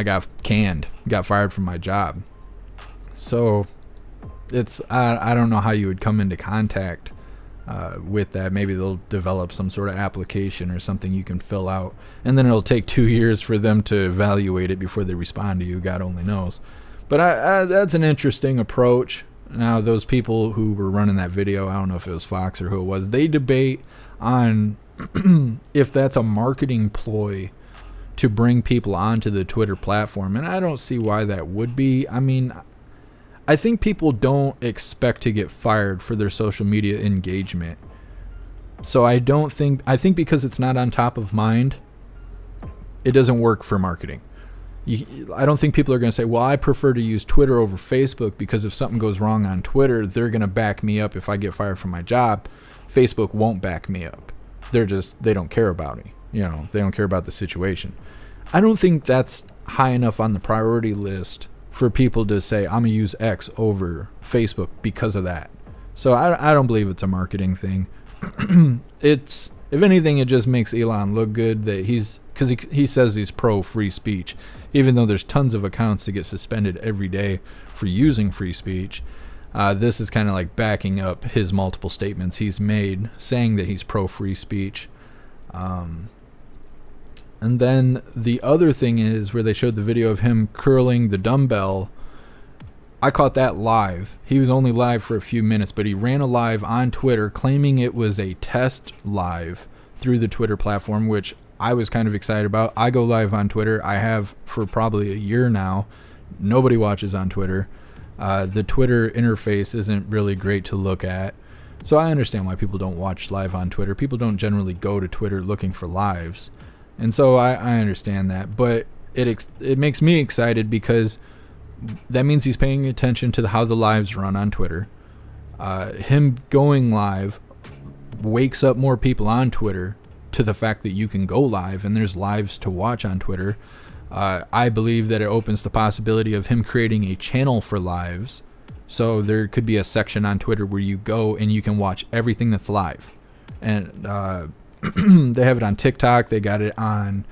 got fired from my job. So I don't know how you would come into contact with that. Maybe they'll develop some sort of application or something you can fill out, and then it'll take 2 years for them to evaluate it before they respond to you. God only knows. But that's an interesting approach. Now, those people who were running that video, I don't know if it was Fox or who it was, they debate on if that's a marketing ploy to bring people onto the Twitter platform. And I don't see why that would be. I mean, I think people don't expect to get fired for their social media engagement. So I think because it's not on top of mind, it doesn't work for marketing. I don't think people are going to say, well, I prefer to use Twitter over Facebook because if something goes wrong on Twitter, they're going to back me up if I get fired from my job. Facebook won't back me up. They don't care about me. They don't care about the situation. I don't think that's high enough on the priority list for people to say, I'm going to use X over Facebook because of that. So I don't believe it's a marketing thing. If anything, it just makes Elon look good that because he says he's pro free speech, even though there's tons of accounts that get suspended every day for using free speech. This is kind of like backing up his multiple statements he's made saying that he's pro free speech. And then the other thing is where they showed the video of him curling the dumbbell. I caught that live. He was only live for a few minutes, but he ran a live on Twitter claiming it was a test live through the Twitter platform, which I was kind of excited about. I go live on Twitter. I have for probably a year now. Nobody watches on Twitter. The Twitter interface isn't really great to look at. So I understand why people don't watch live on Twitter. People don't generally go to Twitter looking for lives. And so I understand that. But it makes me excited because that means he's paying attention to how the lives run on Twitter. Him going live wakes up more people on Twitter to the fact that you can go live and there's lives to watch on Twitter. I believe that it opens the possibility of him creating a channel for lives. So there could be a section on Twitter where you go and you can watch everything that's live. And they have it on TikTok. They got it on,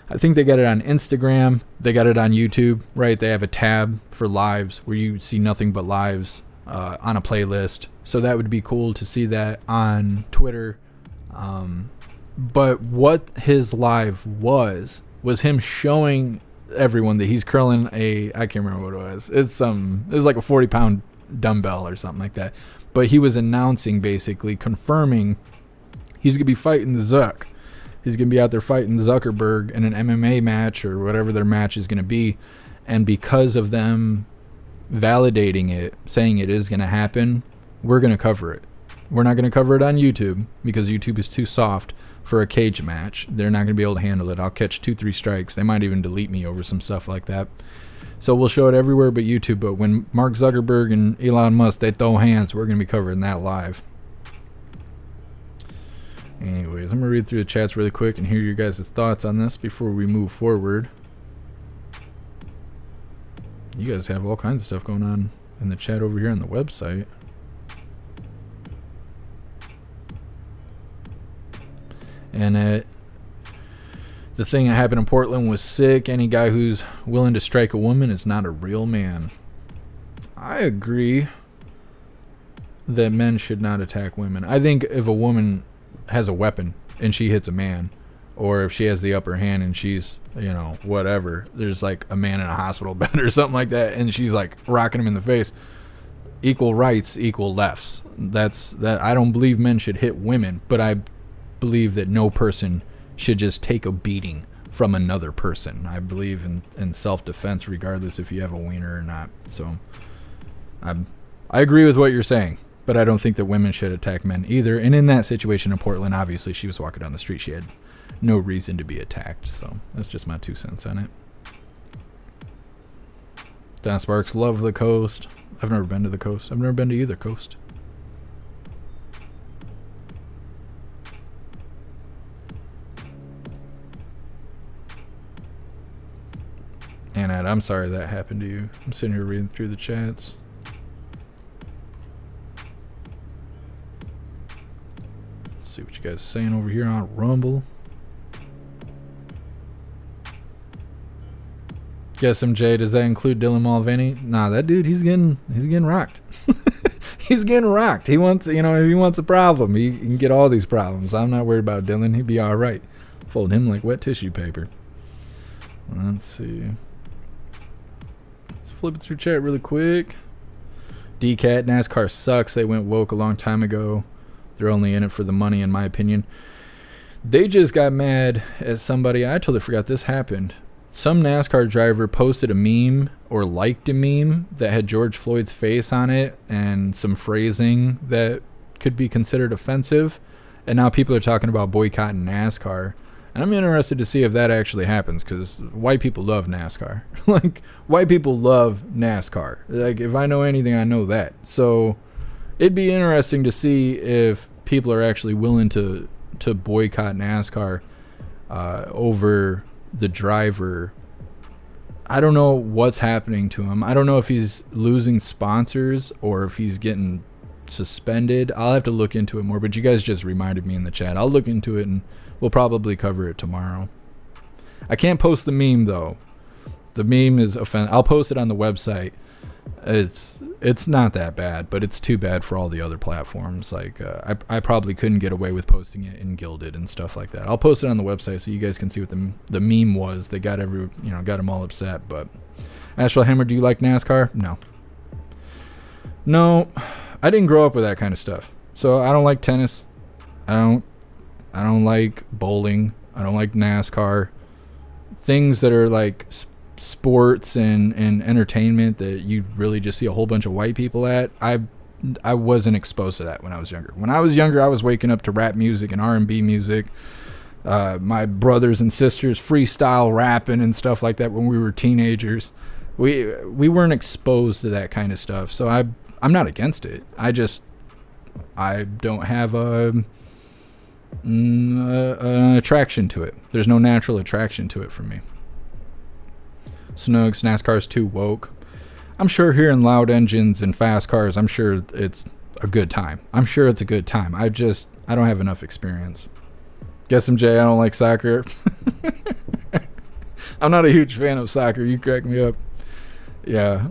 I think they got it on Instagram. They got it on YouTube, right? They have a tab for lives where you see nothing but lives on a playlist. So that would be cool to see that on Twitter. But what his live was him showing everyone that he's curling I can't remember what it was. It was like a 40-pound dumbbell or something like that. But he was announcing, basically confirming he's gonna be fighting the Zuck. He's gonna be out there fighting Zuckerberg in an MMA match or whatever their match is gonna be. And because of them validating it, saying it is gonna happen, we're gonna cover it. We're not gonna cover it on YouTube because YouTube is too soft for a cage match. They're not going to be able to handle it. I'll catch 2-3 strikes. They might even delete me over some stuff like that. So we'll show it everywhere but YouTube. But when Mark Zuckerberg and Elon Musk, they throw hands, we're going to be covering that live. Anyways, I'm going to read through the chats really quick and hear your guys' thoughts on this before we move forward. You guys have all kinds of stuff going on in the chat over here on the website. And the thing that happened in Portland was sick. Any guy who's willing to strike a woman is not a real man. I agree that men should not attack women. I think if a woman has a weapon and she hits a man, or if she has the upper hand and she's, whatever, there's like a man in a hospital bed or something like that, and she's like rocking him in the face. Equal rights, equal lefts. That. I don't believe men should hit women, but I believe that no person should just take a beating from another person. I believe in self-defense regardless if you have a wiener or not. So I agree with what you're saying, but I don't think that women should attack men either. And in that situation in Portland, obviously she was walking down the street. She had no reason to be attacked. So that's just my 2 cents on it. Don Sparks, love the coast. I've never been to the coast. I've never been to either coast. And Ed, I'm sorry that happened to you. I'm sitting here reading through the chats. Let's see what you guys are saying over here on Rumble. Guess MJ, does that include Dylan Mulvaney? Nah, that dude, he's getting rocked. He's getting rocked. He wants, if he wants a problem, he can get all these problems. I'm not worried about Dylan. He'd be all right. Fold him like wet tissue paper. Let's see. Flip it through chat really quick. DCAT, NASCAR sucks. They went woke a long time ago. They're only in it for the money, in my opinion. They just got mad at somebody. I totally forgot this happened. Some NASCAR driver posted a meme or liked a meme that had George Floyd's face on it and some phrasing that could be considered offensive. And now people are talking about boycotting NASCAR. And I'm interested to see if that actually happens, because white people love NASCAR. Like, white people love NASCAR. Like, if I know anything, I know that. So it'd be interesting to see if people are actually willing to boycott NASCAR over the driver. I don't know what's happening to him. I don't know if he's losing sponsors or if he's getting suspended. I'll have to look into it more, but you guys just reminded me in the chat. I'll look into it and we'll probably cover it tomorrow. I can't post the meme though. The meme is I'll post it on the website. It's not that bad, but it's too bad for all the other platforms. Like I probably couldn't get away with posting it in Gilded and stuff like that. I'll post it on the website so you guys can see what the meme was. They got got them all upset. But Astral Hammer, do you like NASCAR? No, I didn't grow up with that kind of stuff. So I don't like tennis. I don't like bowling. I don't like NASCAR. Things that are like sports and entertainment that you really just see a whole bunch of white people at. I wasn't exposed to that when I was younger. When I was younger, I was waking up to rap music and R&B music. My brothers and sisters freestyle rapping and stuff like that when we were teenagers. We weren't exposed to that kind of stuff. So I'm not against it. I don't have an attraction to it. There's no natural attraction to it for me. Snooks, NASCAR's too woke. I'm sure hearing loud engines and fast cars, I'm sure it's a good time. I'm sure it's a good time. I don't have enough experience. Guess MJ, I don't like soccer. I'm not a huge fan of soccer. You crack me up. Yeah.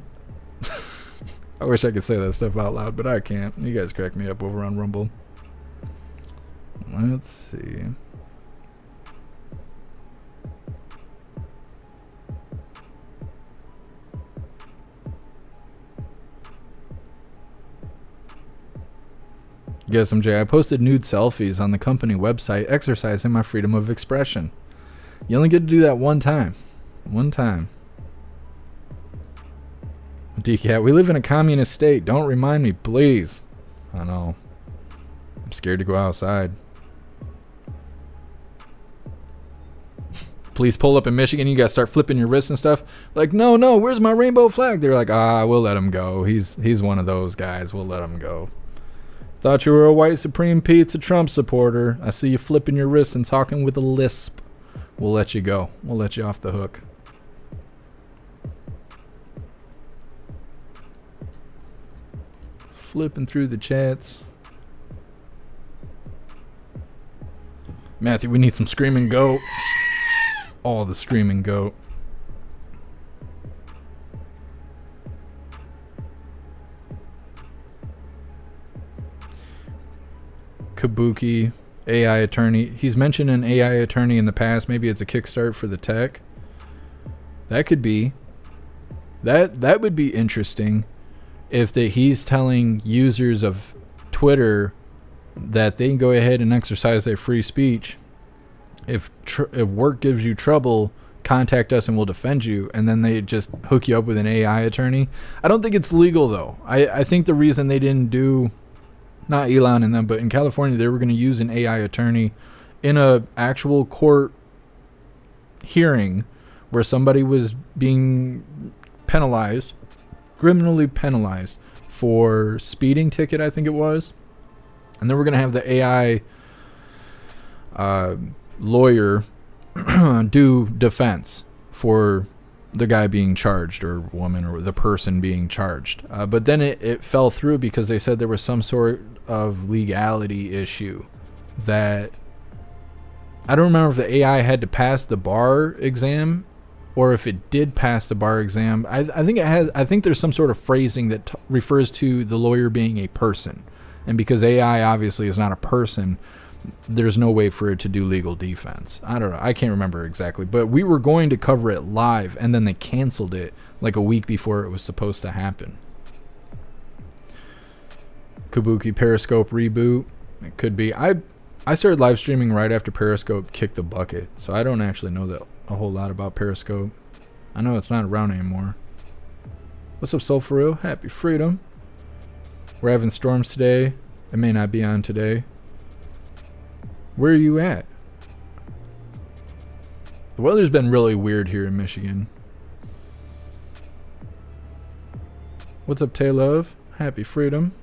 I wish I could say that stuff out loud, but I can't. You guys crack me up over on Rumble. Let's see. Guess MJ, I posted nude selfies on the company website exercising my freedom of expression. You only get to do that one time. One time. DCAT, we live in a communist state. Don't remind me, please. I know. I'm scared to go outside. Police pull up in Michigan. You guys start flipping your wrists and stuff. Like, no, where's my rainbow flag? They're like, we'll let him go. He's one of those guys. We'll let him go. Thought you were a white Supreme Pizza Trump supporter. I see you flipping your wrists and talking with a lisp. We'll let you go. We'll let you off the hook. Flipping through the chats. Matthew, we need some screaming goat. All the screaming goat. Kabuki, AI attorney. He's mentioned an AI attorney in the past. Maybe it's a kickstart for the tech. That could be. That would be interesting if he's telling users of Twitter that they can go ahead and exercise their free speech. If work gives you trouble, contact us and we'll defend you. And then they just hook you up with an AI attorney. I don't think it's legal, though. I think the reason they didn't do... Not Elon and them, but in California, they were going to use an AI attorney in a actual court hearing where somebody was being penalized, criminally penalized for speeding ticket, I think it was. And then we're going to have the AI lawyer do defense for the guy being charged, or woman, or the person being charged. But then it fell through because they said there was some sort of legality issue that I don't remember if the AI had to pass the bar exam or if it did pass the bar exam. I think it has. I think there's some sort of phrasing that refers to the lawyer being a person, and because AI obviously is not a person, there's no way for it to do legal defense. I don't know. I can't remember exactly, but we were going to cover it live and then they canceled it like a week before it was supposed to happen. Kabuki Periscope reboot. It could be. I started live streaming right after Periscope kicked the bucket, so I don't actually know that a whole lot about Periscope. I know it's not around anymore. What's up, Soul For Real? Happy freedom. We're having storms today. It may not be on today. Where are you at? The weather's been really weird here in Michigan. What's up, Tay Love? Happy freedom.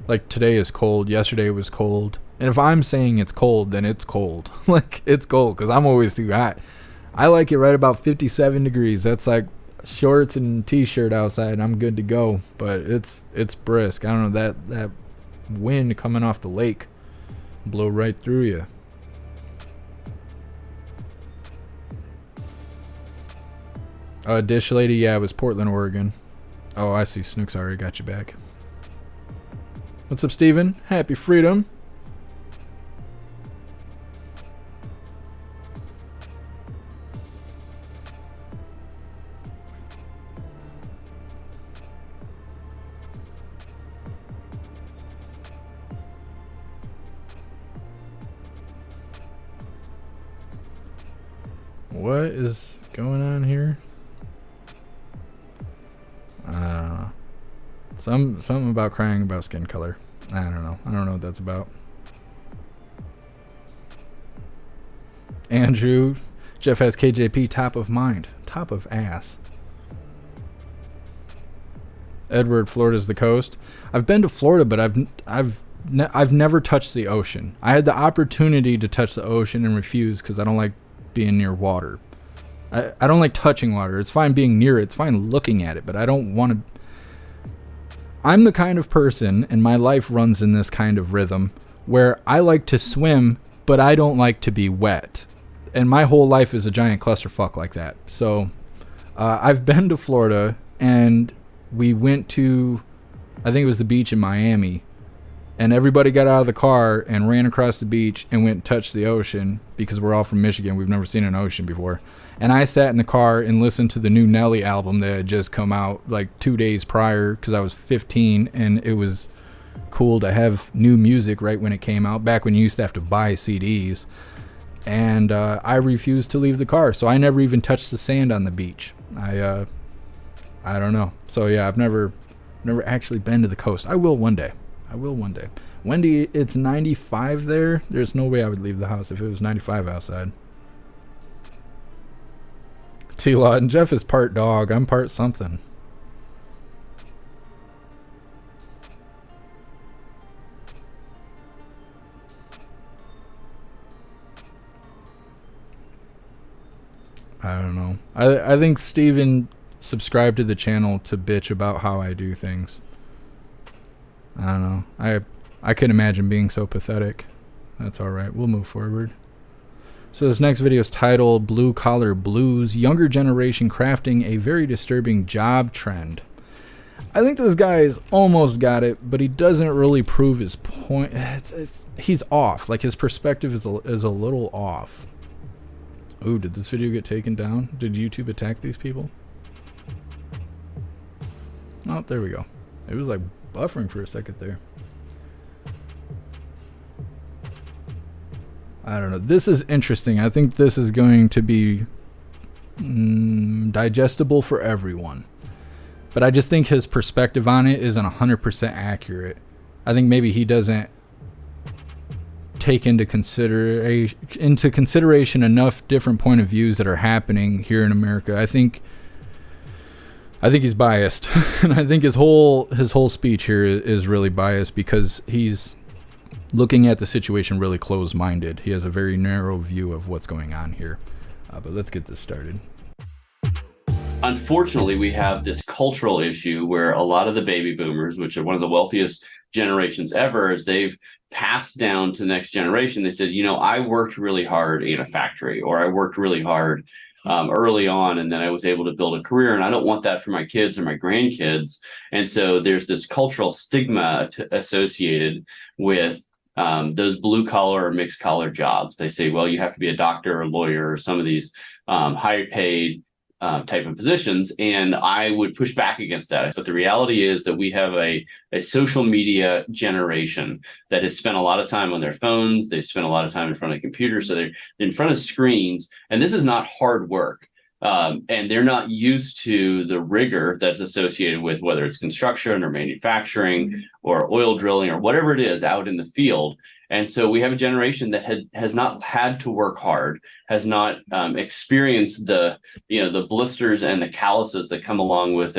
Like, today is cold. Yesterday was cold. And if I'm saying it's cold, then it's cold. Like, it's cold because I'm always too hot. I like it right about 57 degrees. That's like shorts and t-shirt outside and I'm good to go. But it's brisk. I don't know, that wind coming off the lake blow right through you. Dish Lady, yeah, it was Portland, Oregon. Oh, I see. Snooks already got you back. What's up, Steven? Happy freedom. What is going on here? I don't know. Something about crying about skin color. I don't know. I don't know what that's about. Andrew, Jeff has KJP top of mind. Top of ass. Edward, Florida's the coast. I've been to Florida, but I've never touched the ocean. I had the opportunity to touch the ocean and refused because I don't like being near water. I don't like touching water. It's fine being near it. It's fine looking at it, but I don't want to. I'm the kind of person, and my life runs in this kind of rhythm, where I like to swim, but I don't like to be wet. And my whole life is a giant clusterfuck like that. So I've been to Florida, and we went to, I think it was the beach in Miami, and everybody got out of the car and ran across the beach and went and touched the ocean because we're all from Michigan. We've never seen an ocean before. And I sat in the car and listened to the new Nelly album that had just come out like 2 days prior because I was 15, and it was cool to have new music right when it came out, back when you used to have to buy CDs. And I refused to leave the car, so I never even touched the sand on the beach. I don't know. So yeah, I've never actually been to the coast. I will one day. Wendy, it's 95 there. There's no way I would leave the house if it was 95 outside. T-Law, and Jeff is part dog. I'm part something. I don't know. I think Steven subscribed to the channel to bitch about how I do things. I don't know. I can imagine being so pathetic. That's alright. We'll move forward. So this next video is titled Blue Collar Blues, Younger Generation Crafting a Very Disturbing Job Trend. I think this guy's almost got it, but he doesn't really prove his point. He's off. Like, his perspective is a little off. Ooh, did this video get taken down? Did YouTube attack these people? Oh, there we go. It was like buffering for a second there. I don't know. This is interesting. I think this is going to be digestible for everyone. But I just think his perspective on it isn't 100% accurate. I think maybe he doesn't take into consideration enough different point of views that are happening here in America. I think he's biased. And I think his whole speech here is really biased because he's looking at the situation really closed-minded. He has a very narrow view of what's going on here. But let's get this started. Unfortunately, we have this cultural issue where a lot of the baby boomers, which are one of the wealthiest generations ever, as they've passed down to the next generation, they said, you know, I worked really hard in a factory, or I worked really hard early on, and then I was able to build a career, and I don't want that for my kids or my grandkids. And so there's this cultural stigma associated with those blue collar or mixed collar jobs. They say, well, you have to be a doctor or a lawyer or some of these higher paid type of positions. And I would push back against that. But the reality is that we have a social media generation that has spent a lot of time on their phones. They've spent a lot of time in front of computers. So they're in front of screens. And this is not hard work. And they're not used to the rigor that's associated with whether it's construction or manufacturing or oil drilling or whatever it is out in the field. And so we have a generation that has not had to work hard, has not experienced the blisters and the calluses that come along with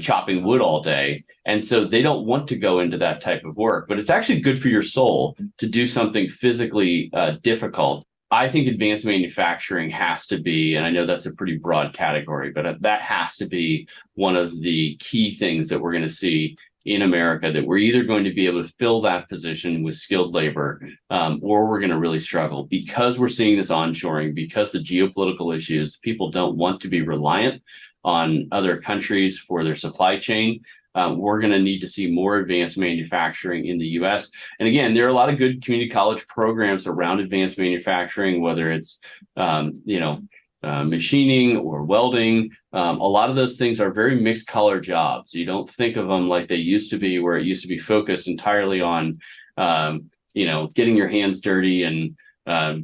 chopping wood all day. And so they don't want to go into that type of work. But it's actually good for your soul to do something physically difficult. I think advanced manufacturing has to be, and I know that's a pretty broad category, but that has to be one of the key things that we're going to see in America, that we're either going to be able to fill that position with skilled labor, or we're going to really struggle because we're seeing this onshoring, because the geopolitical issues, people don't want to be reliant on other countries for their supply chain. We're going to need to see more advanced manufacturing in the U.S. And again, there are a lot of good community college programs around advanced manufacturing, whether it's, machining or welding. A lot of those things are very mixed collar jobs. You don't think of them like they used to be, where it used to be focused entirely on, getting your hands dirty and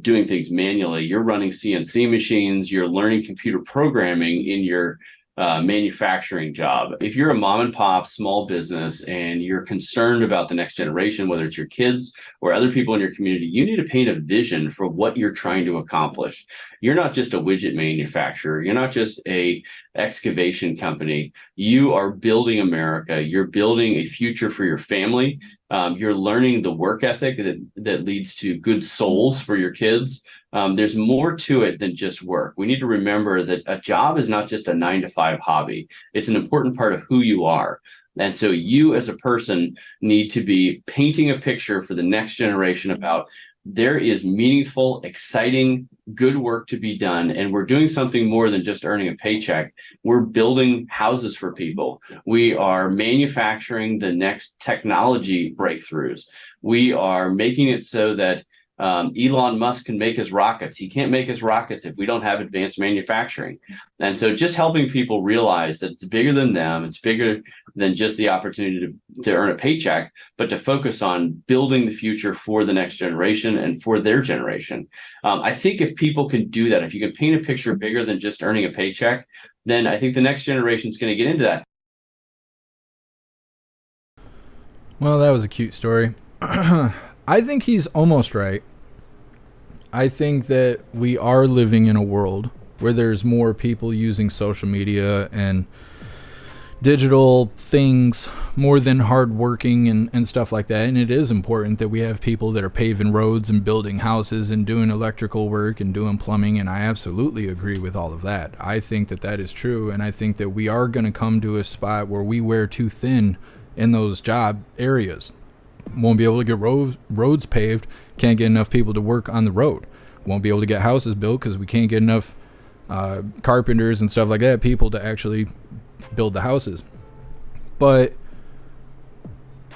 doing things manually. You're running CNC machines, you're learning computer programming in your manufacturing job. If you're a mom and pop small business and you're concerned about the next generation, whether it's your kids or other people in your community, you need to paint a vision for what you're trying to accomplish. You're not just a widget manufacturer. You're not just a excavation company. You are building America. You're building a future for your family. You're learning the work ethic that leads to good souls for your kids. There's more to it than just work. We need to remember that a job is not just a 9-to-5 hobby. It's an important part of who you are. And so you as a person need to be painting a picture for the next generation about there is meaningful, exciting, good work to be done. And we're doing something more than just earning a paycheck. We're building houses for people. We are manufacturing the next technology breakthroughs. We are making it so that Elon Musk can make his rockets. He can't make his rockets if we don't have advanced manufacturing. And so just helping people realize that it's bigger than them. It's bigger than just the opportunity to earn a paycheck, but to focus on building the future for the next generation and for their generation. I think if people can do that, if you can paint a picture bigger than just earning a paycheck, then I think the next generation is going to get into that. Well, that was a cute story. I think he's almost right. I think that we are living in a world where there's more people using social media and digital things more than hardworking and stuff like that. And it is important that we have people that are paving roads and building houses and doing electrical work and doing plumbing. And I absolutely agree with all of that. I think that that is true. And I think that we are going to come to a spot where we wear too thin in those job areas. Won't be able to get roads paved, can't get enough people to work on the road. Won't be able to get houses built because we can't get enough carpenters and stuff like that, people to actually build the houses. But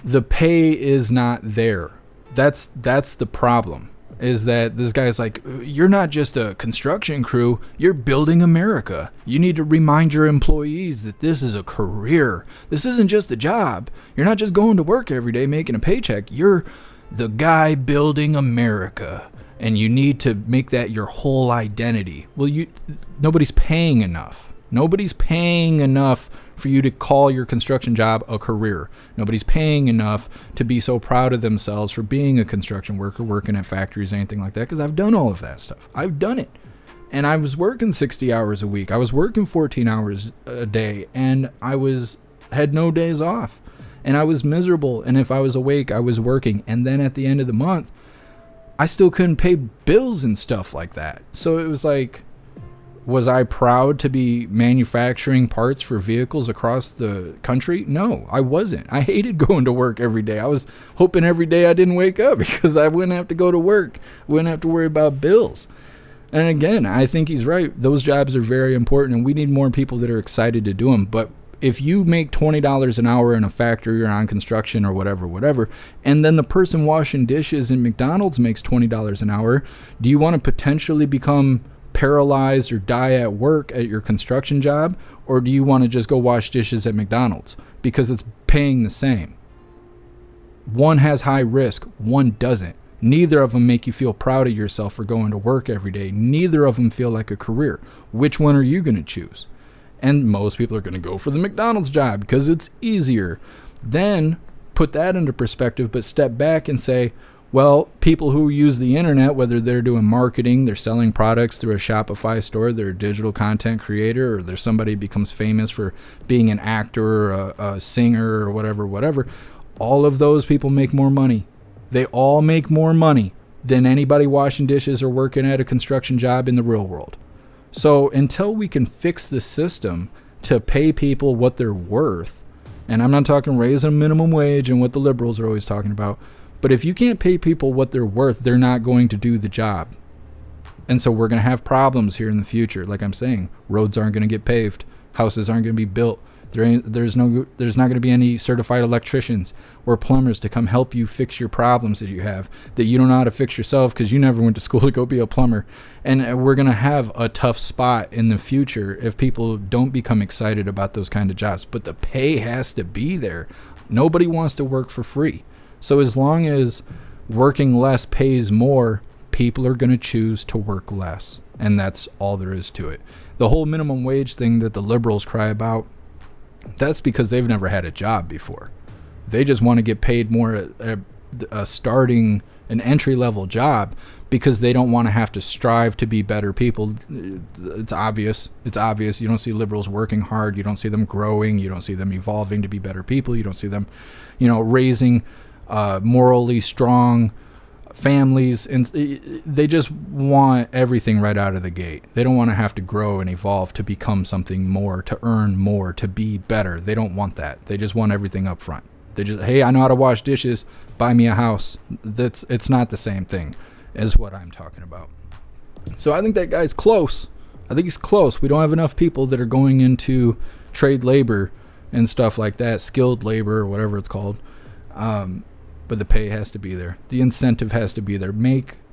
the pay is not there. That's the problem, is that this guy's like, you're not just a construction crew, you're building America. You need to remind your employees that this is a career. This isn't just a job. You're not just going to work every day making a paycheck. You're the guy building America, and you need to make that your whole identity. Well, nobody's paying enough. Nobody's paying enough for you to call your construction job a career. Nobody's paying enough to be so proud of themselves for being a construction worker, working at factories, anything like that, because I've done all of that stuff. I've done it. And I was working 60 hours a week. I was working 14 hours a day, and I had no days off. And I was miserable. And if I was awake, I was working. And then at the end of the month, I still couldn't pay bills and stuff like that. So it was like, was I proud to be manufacturing parts for vehicles across the country? No, I wasn't. I hated going to work every day. I was hoping every day I didn't wake up because I wouldn't have to go to work. Wouldn't have to worry about bills. And again, I think he's right. Those jobs are very important, and we need more people that are excited to do them. But if you make $20 an hour in a factory or on construction or whatever, and then the person washing dishes in McDonald's makes $20 an hour, do you want to potentially become paralyzed or die at work at your construction job, or do you want to just go wash dishes at McDonald's because it's paying the same? One has high risk, one doesn't. Neither of them make you feel proud of yourself for going to work every day. Neither of them feel like a career. Which one are you going to choose? And most people are going to go for the McDonald's job because it's easier. Then put that into perspective, but step back and say, well, people who use the internet, whether they're doing marketing, they're selling products through a Shopify store, they're a digital content creator, or there's somebody who becomes famous for being an actor or a singer or whatever, all of those people make more money. They all make more money than anybody washing dishes or working at a construction job in the real world. So until we can fix the system to pay people what they're worth, and I'm not talking raising minimum wage and what the liberals are always talking about, but if you can't pay people what they're worth, they're not going to do the job. And so we're going to have problems here in the future. Like I'm saying, roads aren't going to get paved. Houses aren't going to be built. There's not going to be any certified electricians or plumbers to come help you fix your problems that you have, that you don't know how to fix yourself because you never went to school to go be a plumber. And we're going to have a tough spot in the future if people don't become excited about those kind of jobs. But the pay has to be there. Nobody wants to work for free. So as long as working less pays more, people are going to choose to work less. And that's all there is to it. The whole minimum wage thing that the liberals cry about, that's because they've never had a job before. They just want to get paid more at a starting an entry-level job because they don't want to have to strive to be better people. It's obvious. It's obvious. You don't see liberals working hard. You don't see them growing. You don't see them evolving to be better people. You don't see them, raising morally strong families. And they just want everything right out of the gate. They don't want to have to grow and evolve to become something more, to earn more, to be better. They don't want that. They just want everything up front. They just, hey, I know how to wash dishes. Buy me a house. It's not the same thing as what I'm talking about. So I think that guy's close. I think he's close. We don't have enough people that are going into trade labor and stuff like that, skilled labor or whatever it's called. But the pay has to be there. The incentive has to be there.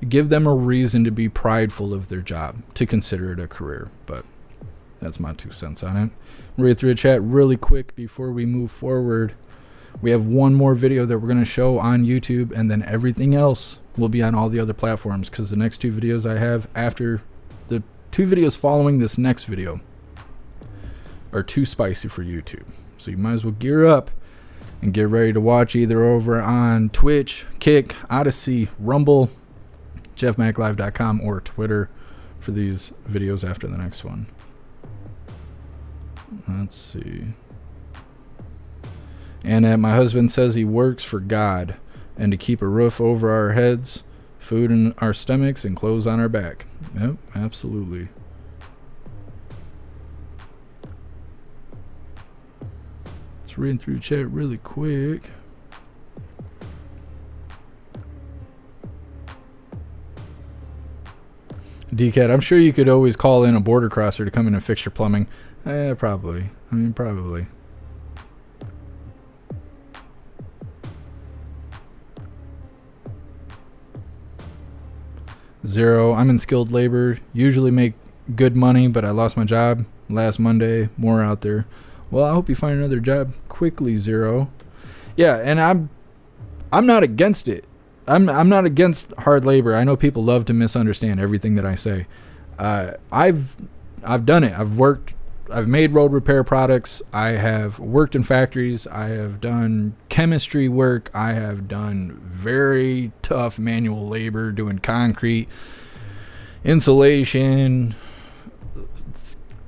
Give them a reason to be prideful of their job, to consider it a career. But that's my 2 cents on it. Read through the chat really quick before we move forward. We have one more video that we're going to show on YouTube, and then everything else will be on all the other platforms, because the next 2 videos I have after the 2 videos following this next video are too spicy for YouTube. So you might as well gear up and get ready to watch either over on Twitch, Kick, Odyssey, Rumble, jeffmaclive.com, or Twitter for these videos after the next one. Let's see. And my husband says he works for God and to keep a roof over our heads, food in our stomachs, and clothes on our back. Yep, absolutely. Let's read through chat really quick. DCAT, I'm sure you could always call in a border crosser to come in and fix your plumbing. Probably. Probably. Zero. I'm in skilled labor. Usually make good money, but I lost my job last Monday. More out there. Well, I hope you find another job quickly, Zero. Yeah, and I'm not against it. I'm not against hard labor. I know people love to misunderstand everything that I say. I've done it. I've made road repair products. I have worked in factories. I have done chemistry work. I have done very tough manual labor doing concrete, insulation,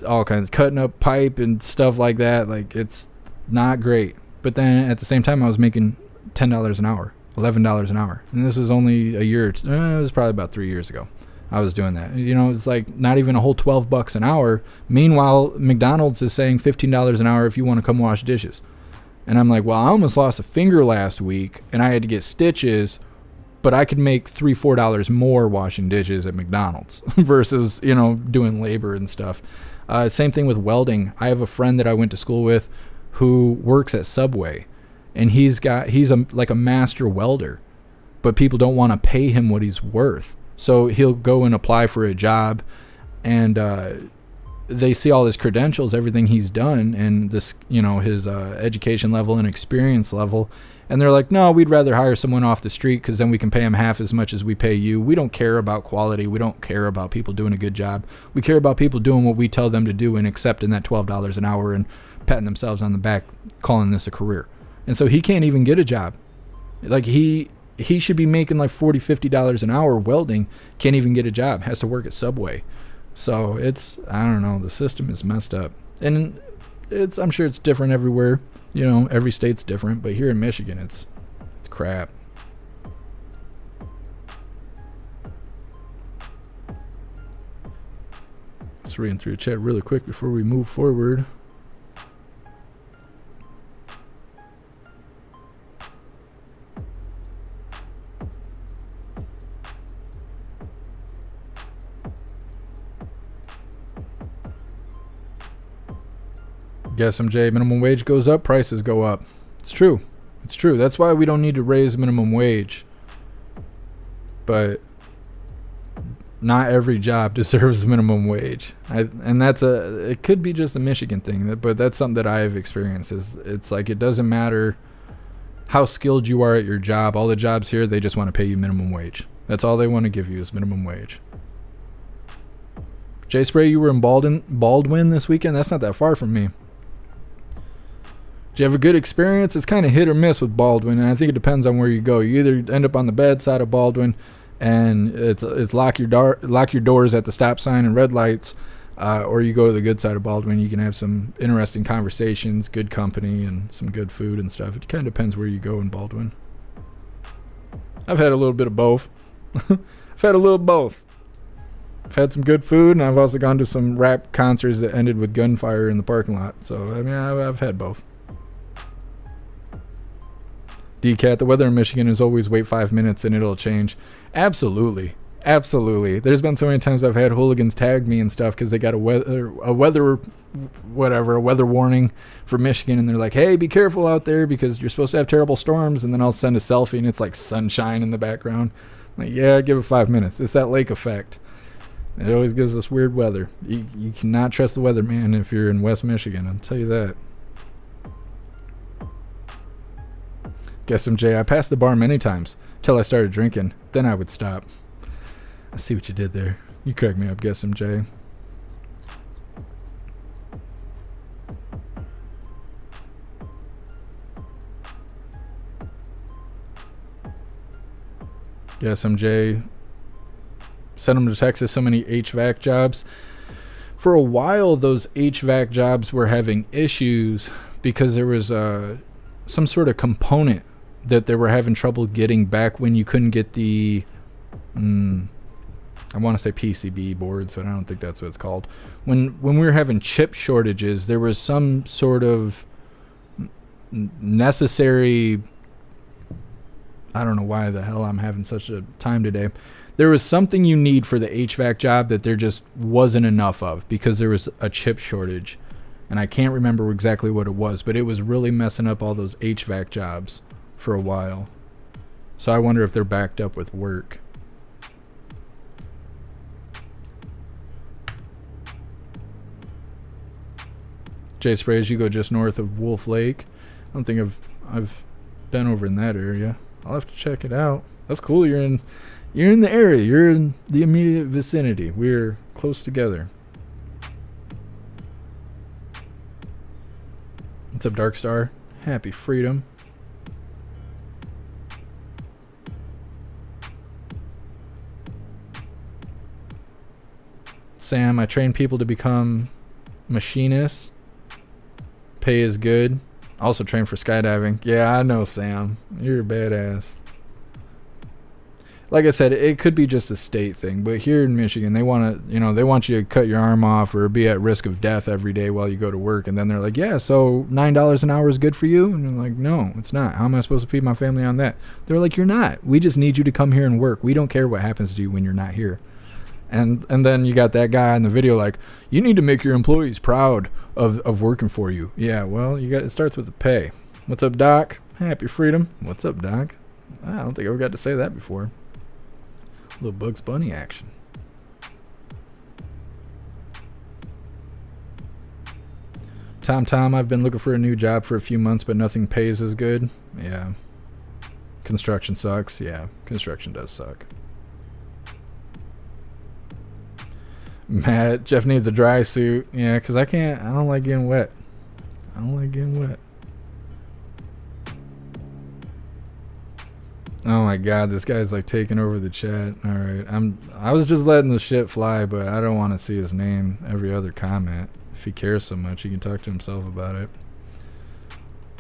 all kinds, cutting up pipe and stuff like that. Like, it's not great. But then at the same time, I was making $10 an hour, $11 an hour. And this is only a year. It was probably about 3 years ago. I was doing that. It's like not even a whole $12 an hour. Meanwhile, McDonald's is saying $15 an hour if you want to come wash dishes. And I'm like, well, I almost lost a finger last week and I had to get stitches, but I could make $3-4 more washing dishes at McDonald's versus, doing labor and stuff. Same thing with welding. I have a friend that I went to school with who works at Subway, and he's like a master welder, but people don't want to pay him what he's worth. So he'll go and apply for a job, and they see all his credentials, everything he's done, and this, his education level and experience level, and they're like, no, we'd rather hire someone off the street because then we can pay him half as much as we pay you. We don't care about quality. We don't care about people doing a good job. We care about people doing what we tell them to do and accepting that $12 an hour and patting themselves on the back, calling this a career. And so he can't even get a job. Like, he should be making like $40-50 an hour welding, can't even get a job, has to work at Subway. So I don't know, the system is messed up. And I'm sure it's different everywhere. Every state's different, but here in Michigan, it's crap. Let's read through the chat really quick before we move forward. Guess MJ, minimum wage goes up, prices go up. It's true. It's true. That's why we don't need to raise minimum wage. But not every job deserves minimum wage. And it could be just a Michigan thing, but that's something that I have experienced. It's like, it doesn't matter how skilled you are at your job. All the jobs here, they just want to pay you minimum wage. That's all they want to give you is minimum wage. Jay Spray, you were in Baldwin this weekend? That's not that far from me. Did you have a good experience? It's kind of hit or miss with Baldwin, and I think it depends on where you go. You either end up on the bad side of Baldwin, and it's lock your doors at the stop sign and red lights, or you go to the good side of Baldwin. You can have some interesting conversations, good company, and some good food and stuff. It kind of depends where you go in Baldwin. I've had a little bit of both. I've had a little both. I've had some good food, and I've also gone to some rap concerts that ended with gunfire in the parking lot. So, I mean, I've had both. DCAT, the weather in Michigan is always wait 5 minutes and it'll change. Absolutely. Absolutely. There's been so many times I've had hooligans tag me and stuff because they got a weather warning for Michigan, and they're like, hey, be careful out there because you're supposed to have terrible storms, and then I'll send a selfie and it's like sunshine in the background. I'm like, yeah, give it 5 minutes. It's that lake effect. It always gives us weird weather. You cannot trust the weatherman if you're in West Michigan, I'll tell you that. Guess MJ, I passed the bar many times till I started drinking. Then I would stop. I see what you did there. You cracked me up, Guess MJ. Guess MJ. Sent them to Texas, so many HVAC jobs. For a while, those HVAC jobs were having issues because there was some sort of component that they were having trouble getting back when you couldn't get the I want to say PCB boards, but I don't think that's what it's called. When we were having chip shortages, there was some sort of necessary, I don't know why the hell I'm having such a time today. There was something you need for the HVAC job that there just wasn't enough of because there was a chip shortage. And I can't remember exactly what it was, but it was really messing up all those HVAC jobs for a while. So I wonder if they're backed up with work. Jay Sprays, you go just north of Wolf Lake. I don't think I've been over in that area. I'll have to check it out. That's cool. You're in the area. You're in the immediate vicinity. We're close together. What's up, Dark Star? Happy freedom. Sam, I train people to become machinists. Pay is good. Also train for skydiving. Yeah, I know, Sam. You're a badass. Like I said, it could be just a state thing, but here in Michigan, they want you to cut your arm off or be at risk of death every day while you go to work, and then they're like, yeah, so $9 an hour is good for you? And you're like, no, it's not. How am I supposed to feed my family on that? They're like, you're not. We just need you to come here and work. We don't care what happens to you when you're not here. And then you got that guy in the video like, you need to make your employees proud of working for you. Yeah, well, it starts with the pay. What's up, Doc? Happy freedom. What's up, Doc? I don't think I ever got to say that before. A little Bugs Bunny action. Tom, I've been looking for a new job for a few months, but nothing pays as good. Yeah. Construction sucks. Yeah, construction does suck. Matt, Jeff needs a dry suit. Yeah, because I don't like getting wet. I don't like getting wet. Oh my god, this guy's like taking over the chat. Alright, I was just letting the shit fly, but I don't want to see his name every other comment. If he cares so much, he can talk to himself about it.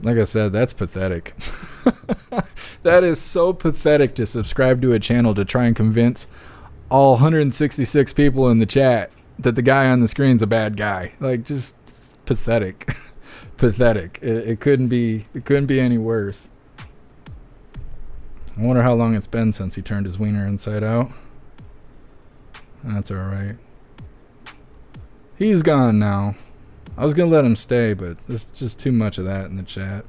Like I said, that's pathetic. That is so pathetic to subscribe to a channel to try and convince all 166 people in the chat that the guy on the screen's a bad guy. Like, just pathetic. Pathetic. It couldn't be any worse. I wonder how long it's been since he turned his wiener inside out. That's alright. He's gone now. I was gonna let him stay, but there's just too much of that in the chat.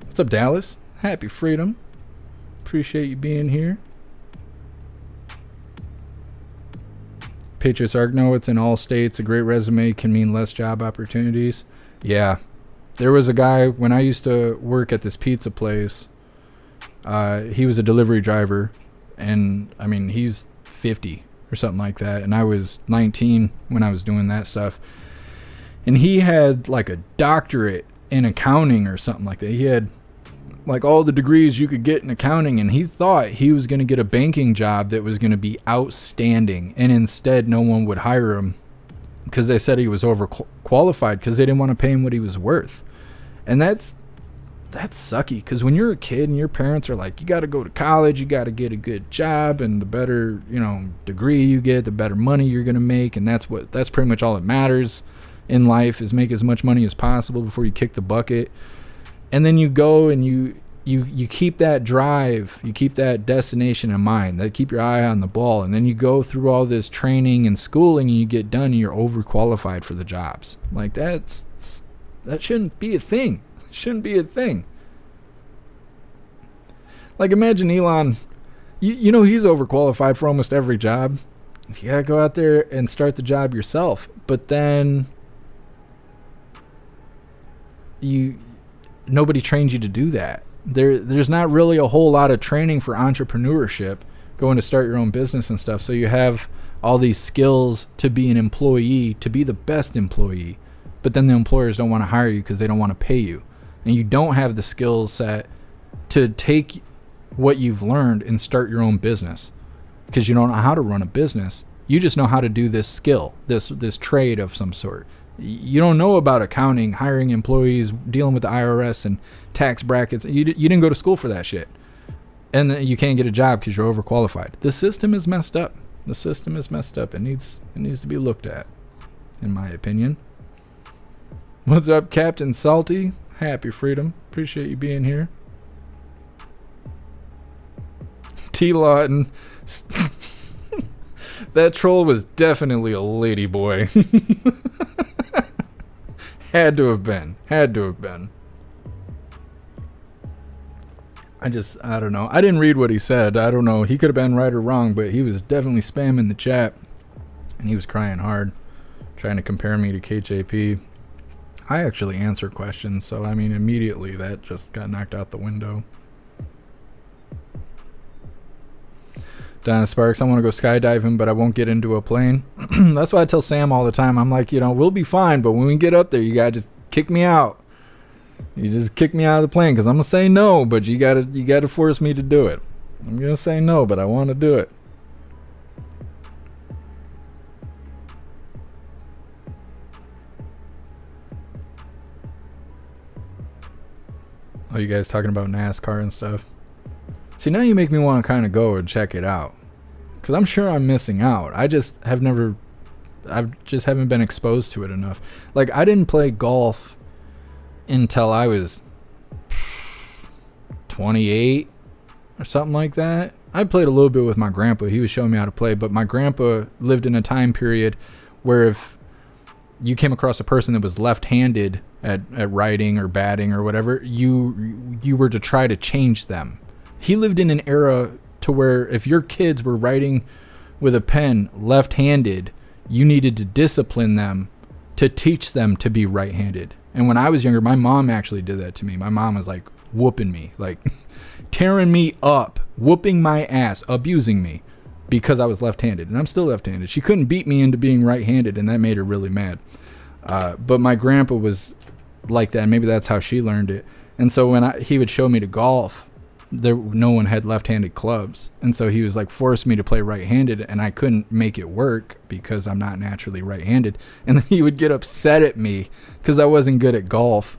What's up, Dallas? Happy freedom. Appreciate you being here. Patriots Arc, no, it's in all states. A great resume can mean less job opportunities. Yeah. There was a guy, when I used to work at this pizza place, he was a delivery driver, and I mean, he's 50 or something like that, and I was 19 when I was doing that stuff. And he had like a doctorate in accounting or something like that. He had like all the degrees you could get in accounting, and he thought he was going to get a banking job that was going to be outstanding, and instead no one would hire him because they said he was overqualified because they didn't want to pay him what he was worth. And that's sucky, because when you're a kid and your parents are like, you got to go to college, you got to get a good job, and the better, you know, degree you get, the better money you're going to make, and that's pretty much all that matters in life, is make as much money as possible before you kick the bucket. And then you go and you keep that drive, you keep that destination in mind, that keep your eye on the ball, and then you go through all this training and schooling and you get done and you're overqualified for the jobs. Like that shouldn't be a thing. It shouldn't be a thing. Like imagine Elon, you know he's overqualified for almost every job. You gotta go out there and start the job yourself, but then nobody trains you to do that. There's not really a whole lot of training for entrepreneurship, going to start your own business and stuff. So you have all these skills to be an employee, to be the best employee, but then the employers don't want to hire you because they don't want to pay you. And you don't have the skill set to take what you've learned and start your own business, because you don't know how to run a business. You just know how to do this skill, this trade of some sort. You don't know about accounting, hiring employees, dealing with the IRS and tax brackets. You didn't go to school for that shit. And you can't get a job because you're overqualified. The system is messed up. The system is messed up. It needs to be looked at, in my opinion. What's up, Captain Salty? Happy Freedom. Appreciate you being here. T. Lawton. That troll was definitely a lady boy. Had to have been. I don't know. I didn't read what he said. I don't know. He could have been right or wrong, but he was definitely spamming the chat. And he was crying hard, trying to compare me to KJP. I actually answer questions, so I mean, immediately that just got knocked out the window. Donna Sparks, I want to go skydiving, but I won't get into a plane. That's why I tell Sam all the time. I'm like, you know, we'll be fine, but when we get up there, you gotta just kick me out. You just kick me out of the plane, because I'm gonna say no, but you gotta force me to do it. I'm gonna say no, but I want to do it. Oh, you guys talking about NASCAR and stuff? See, now you make me want to kind of go and check it out, because I'm sure I'm missing out. I just haven't been exposed to it enough. Like, I didn't play golf until I was 28 or something like that. I played a little bit with my grandpa. He was showing me how to play, but my grandpa lived in a time period where if you came across a person that was left-handed at writing or batting or whatever, you were to try to change them. He lived in an era to where if your kids were writing with a pen left-handed, you needed to discipline them to teach them to be right-handed. And when I was younger, my mom actually did that to me. My mom was like whooping me, like tearing me up, whooping my ass, abusing me because I was left-handed. And I'm still left-handed. She couldn't beat me into being right-handed, and that made her really mad. But my grandpa was like that. Maybe that's how she learned it. And so when he would show me to golf, no one had left-handed clubs, and so he was like forced me to play right-handed, and I couldn't make it work because I'm not naturally right-handed. And then he would get upset at me because I wasn't good at golf.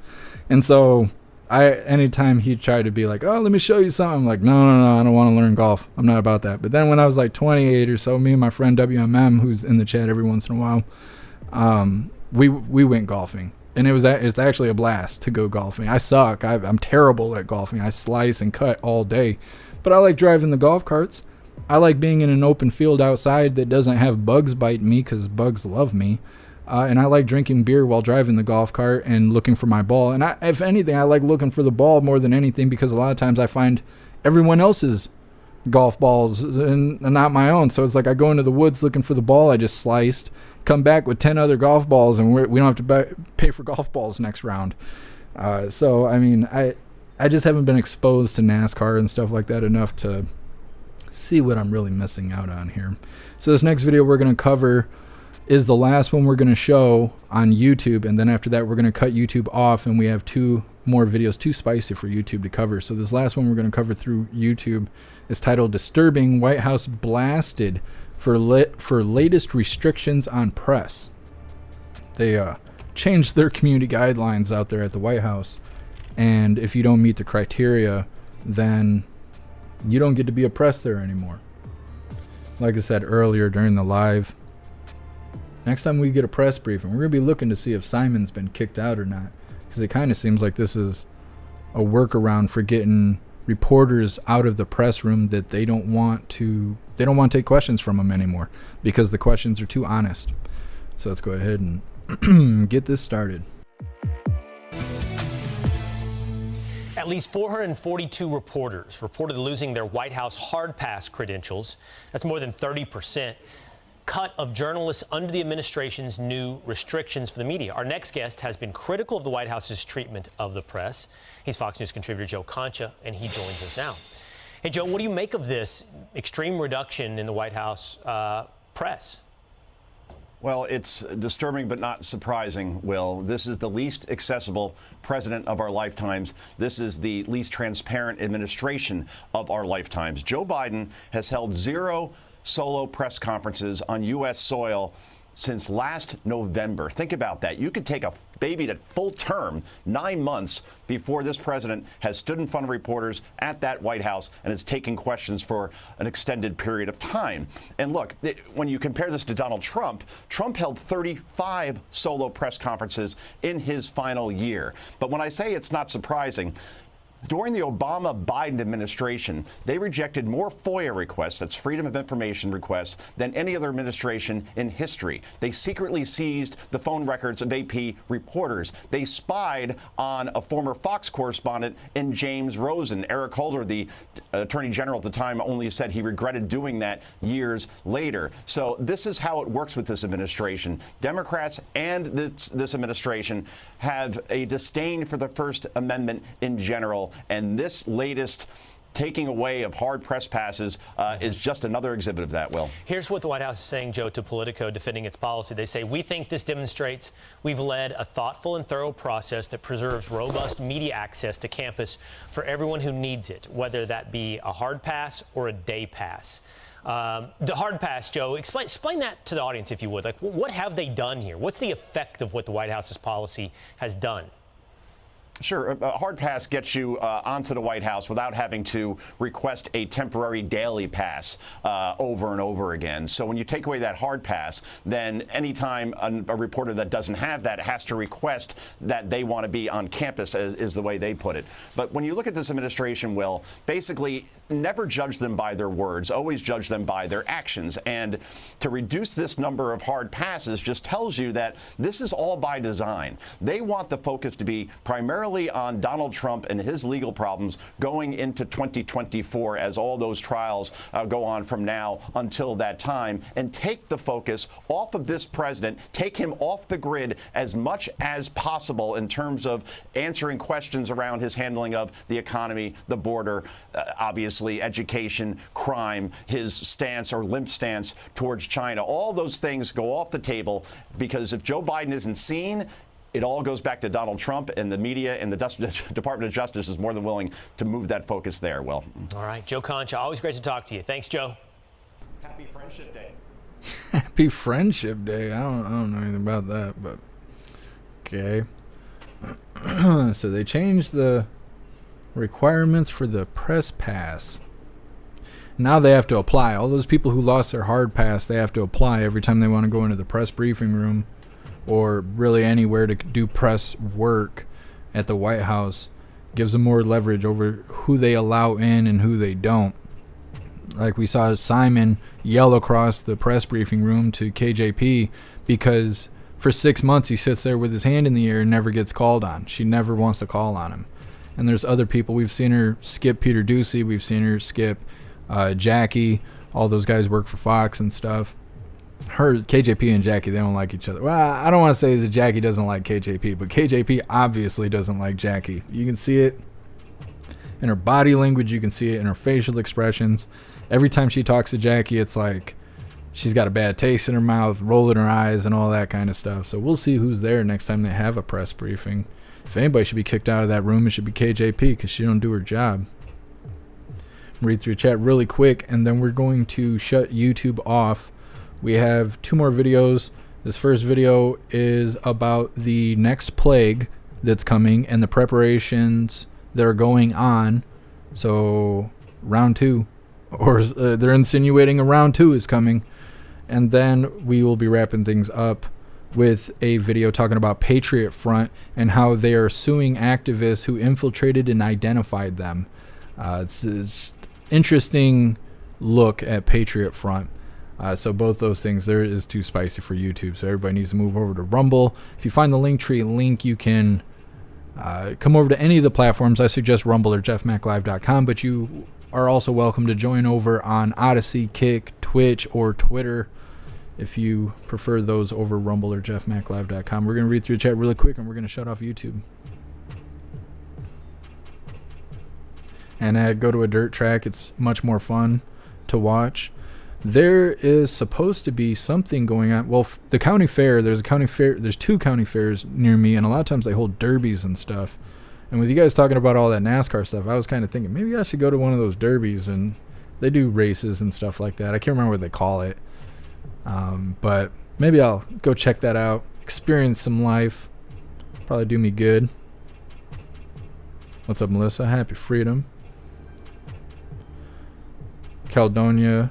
And so anytime he tried to be like, oh, let me show you something, I'm like, no, I don't want to learn golf. I'm not about that. But then when I was like 28 or so, me and my friend WMM, who's in the chat every once in a while, we went golfing. And it's actually a blast to go golfing. I suck. I'm terrible at golfing. I slice and cut all day. But I like driving the golf carts. I like being in an open field outside that doesn't have bugs biting me, because bugs love me. And I like drinking beer while driving the golf cart and looking for my ball. And if anything, I like looking for the ball more than anything, because a lot of times I find everyone else's golf balls and not my own. So it's like I go into the woods looking for the ball I just sliced, come back with 10 other golf balls, and we don't have to pay for golf balls next round. So I mean, I just haven't been exposed to NASCAR and stuff like that enough to see what I'm really missing out on here. So this next video, we're going to cover is the last one we're going to show on YouTube, and then after that we're going to cut YouTube off, and we have 2 more videos too spicy for YouTube to cover. So this last one we're going to cover through YouTube is titled "Disturbing: White House Blasted for Latest Restrictions on Press." They changed their community guidelines out there at the White House, and if you don't meet the criteria, then you don't get to be a press there anymore. Like I said earlier during the live, next time we get a press briefing, we're going to be looking to see if Simon's been kicked out or not, because it kind of seems like this is a workaround for getting reporters out of the press room that they don't want to take questions from them anymore because the questions are too honest. So let's go ahead and get this started. At least 442 reporters reported losing their White House hard pass credentials. That's more than 30% cut of journalists under the administration's new restrictions for the media. Our next guest has been critical of the White House's treatment of the press. He's Fox News contributor Joe Concha, and he joins us now. Hey, Joe, what do you make of this extreme reduction in the White House press? Well, it's disturbing but not surprising, Will. This is the least accessible president of our lifetimes. This is the least transparent administration of our lifetimes. Joe Biden has held 0 solo press conferences on U.S. soil since last November. Think about that. You could take a baby to full term, 9 months before this president has stood in front of reporters at that White House and has taken questions for an extended period of time. And look, when you compare this to Donald Trump, Trump held 35 solo press conferences in his final year. But when I say it's not surprising, during the Obama-Biden administration, they rejected more FOIA requests, that's Freedom of Information requests, than any other administration in history. They secretly seized the phone records of AP reporters. They spied on a former Fox correspondent in James Rosen. Eric Holder, the attorney general at the time, only said he regretted doing that years later. So this is how it works with this administration. Democrats and this administration have a disdain for the First Amendment in general. And this latest taking away of hard press passes is just another exhibit of that, Will. Here's what the White House is saying, Joe, to Politico, defending its policy. They say, "We think this demonstrates we've led a thoughtful and thorough process that preserves robust media access to campus for everyone who needs it, whether that be a hard pass or a day pass." The hard pass, Joe, explain that to the audience, if you would. Like, what have they done here? What's the effect of what the White House's policy has done? Sure. A hard pass gets you onto the White House without having to request a temporary daily pass over and over again. So when you take away that hard pass, then anytime a reporter that doesn't have that has to request that they want to be on campus, is the way they put it. But when you look at this administration, Will, basically never judge them by their words, always judge them by their actions. And to reduce this number of hard passes just tells you that this is all by design. They want the focus to be primarily on Donald Trump and his legal problems going into 2024 as all those trials go on from now until that time, and take the focus off of this president, take him off the grid as much as possible in terms of answering questions around his handling of the economy, the border, obviously education, crime, his stance or limp stance towards China. All those things go off the table, because if Joe Biden isn't seen, it all goes back to Donald Trump, and the media and the Department of Justice is more than willing to move that focus there, Will. All right, Joe Concha, always great to talk to you. Thanks, Joe. Happy Friendship Day. Happy Friendship Day. I don't know anything about that, but okay. So they changed the requirements for the press pass. Now they have to apply. All those people who lost their hard pass, they have to apply every time they want to go into the press briefing room, or really anywhere to do press work at the White House. Gives them more leverage over who they allow in and who they don't. Like we saw Simon yell across the press briefing room to KJP because for 6 months he sits there with his hand in the air and never gets called on. She never wants to call on him. And there's other people. We've seen her skip Peter Ducey. We've seen her skip Jackie. All those guys work for Fox and stuff. Her, KJP and Jackie, they don't like each other. Well, I don't want to say that Jackie doesn't like KJP, but KJP obviously doesn't like Jackie. You can see it in her body language. You can see it in her facial expressions. Every time she talks to Jackie, it's like she's got a bad taste in her mouth, rolling her eyes, and all that kind of stuff. So we'll see who's there next time they have a press briefing. If anybody should be kicked out of that room, it should be KJP, because she don't do her job. Read through chat really quick, and then we're going to shut YouTube off. We have 2 more videos. This first video is about the next plague that's coming and the preparations that are going on. So round 2, or they're insinuating a round 2 is coming. And then we will be wrapping things up with a video talking about Patriot Front and how they are suing activists who infiltrated and identified them. It's interesting look at Patriot Front. So both those things, there is too spicy for YouTube, so everybody needs to move over to Rumble. If you find the Linktree link, you can come over to any of the platforms. I suggest Rumble or jeffmaclive.com, but you are also welcome to join over on Odyssey, Kick, Twitch, or Twitter if you prefer those over Rumble or jeffmaclive.com. We're going to read through the chat really quick, and we're going to shut off YouTube. And go to a dirt track. It's much more fun to watch. There is supposed to be something going on. Well, the county fair, there's a county fair. There's 2 county fairs near me, and a lot of times they hold derbies and stuff. And with you guys talking about all that NASCAR stuff, I was kind of thinking maybe I should go to one of those derbies, and they do races and stuff like that. I can't remember what they call it. But maybe I'll go check that out, experience some life. Probably do me good. What's up, Melissa? Happy freedom. Caledonia.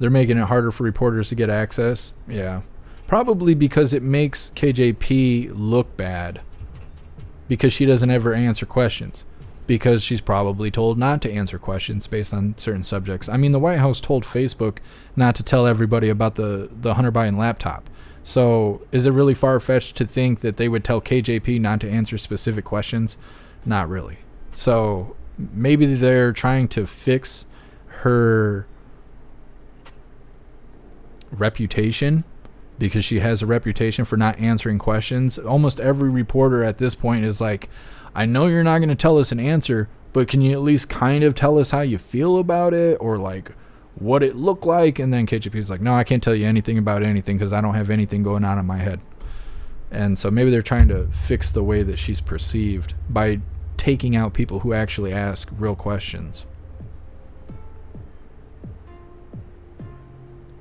They're making it harder for reporters to get access. Yeah. Probably because it makes KJP look bad. Because she doesn't ever answer questions. Because she's probably told not to answer questions based on certain subjects. I mean, the White House told Facebook not to tell everybody about the Hunter Biden laptop. So is it really far-fetched to think that they would tell KJP not to answer specific questions? Not really. So maybe they're trying to fix her reputation, because she has a reputation for not answering questions. Almost every reporter at this point is like, I know you're not going to tell us an answer, but can you at least kind of tell us how you feel about it, or like what it looked like? And then KJP is like, no, I can't tell you anything about anything because I don't have anything going on in my head. And so maybe they're trying to fix the way that she's perceived by taking out people who actually ask real questions.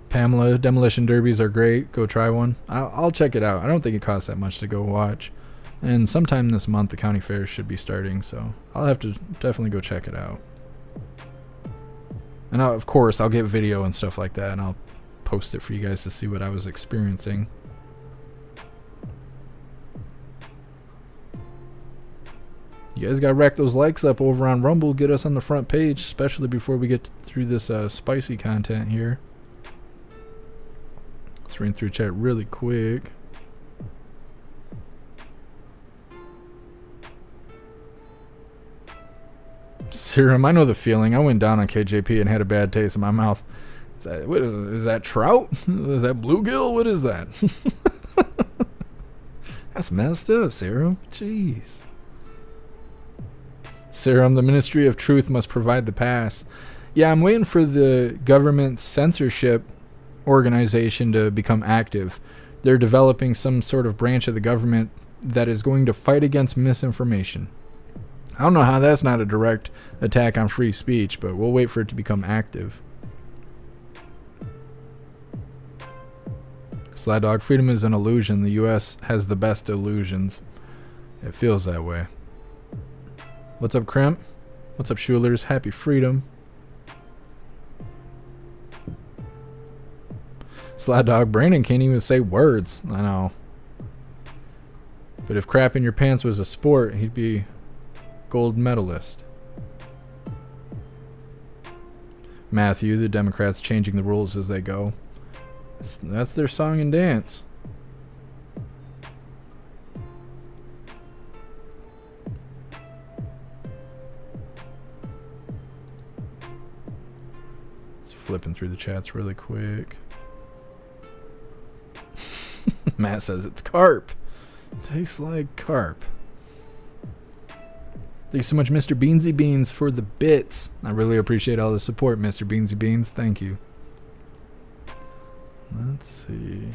Pamela, demolition derbies are great. Go try one. I'll check it out. I don't think it costs that much to go watch. And sometime this month, the county fairs should be starting, so I'll have to definitely go check it out. And of course, I'll get video and stuff like that, and I'll post it for you guys to see what I was experiencing. You guys gotta rack those likes up over on Rumble. Get us on the front page, especially before we get through this spicy content here. Let's read through chat really quick. Serum, I know the feeling. I went down on KJP and had a bad taste in my mouth. Is that trout? Is that bluegill? What is that? That's messed up, Serum. Jeez. Serum, the Ministry of Truth must provide the pass. Yeah, I'm waiting for the government censorship organization to become active. They're developing some sort of branch of the government that is going to fight against misinformation. I don't know how that's not a direct attack on free speech, but we'll wait for it to become active. Sly Dog, freedom is an illusion. The U.S. has the best illusions. It feels that way. What's up, Crimp? What's up, Schulers? Happy freedom. Sly Dog, Brandon can't even say words. I know. But if crap in your pants was a sport, he'd be gold medalist. Matthew, the Democrats changing the rules as they go. That's their song and dance. Just flipping through the chats really quick. Matt says it's carp. Tastes like carp. Thanks so much, Mr. Beansy Beans, for the bits. I really appreciate all the support, Mr. Beansy Beans. Thank you. Let's see.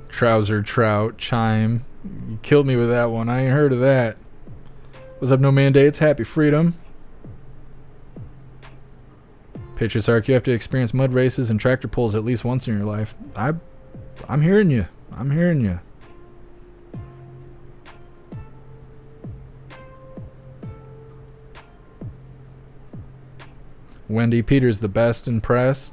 Trouser Trout Chime. You killed me with that one. I ain't heard of that. What's up, No Mandates? Happy Freedom. Patriarch, you have to experience mud races and tractor pulls at least once in your life. I'm hearing you. I'm hearing you. Wendy Peters, the best in press.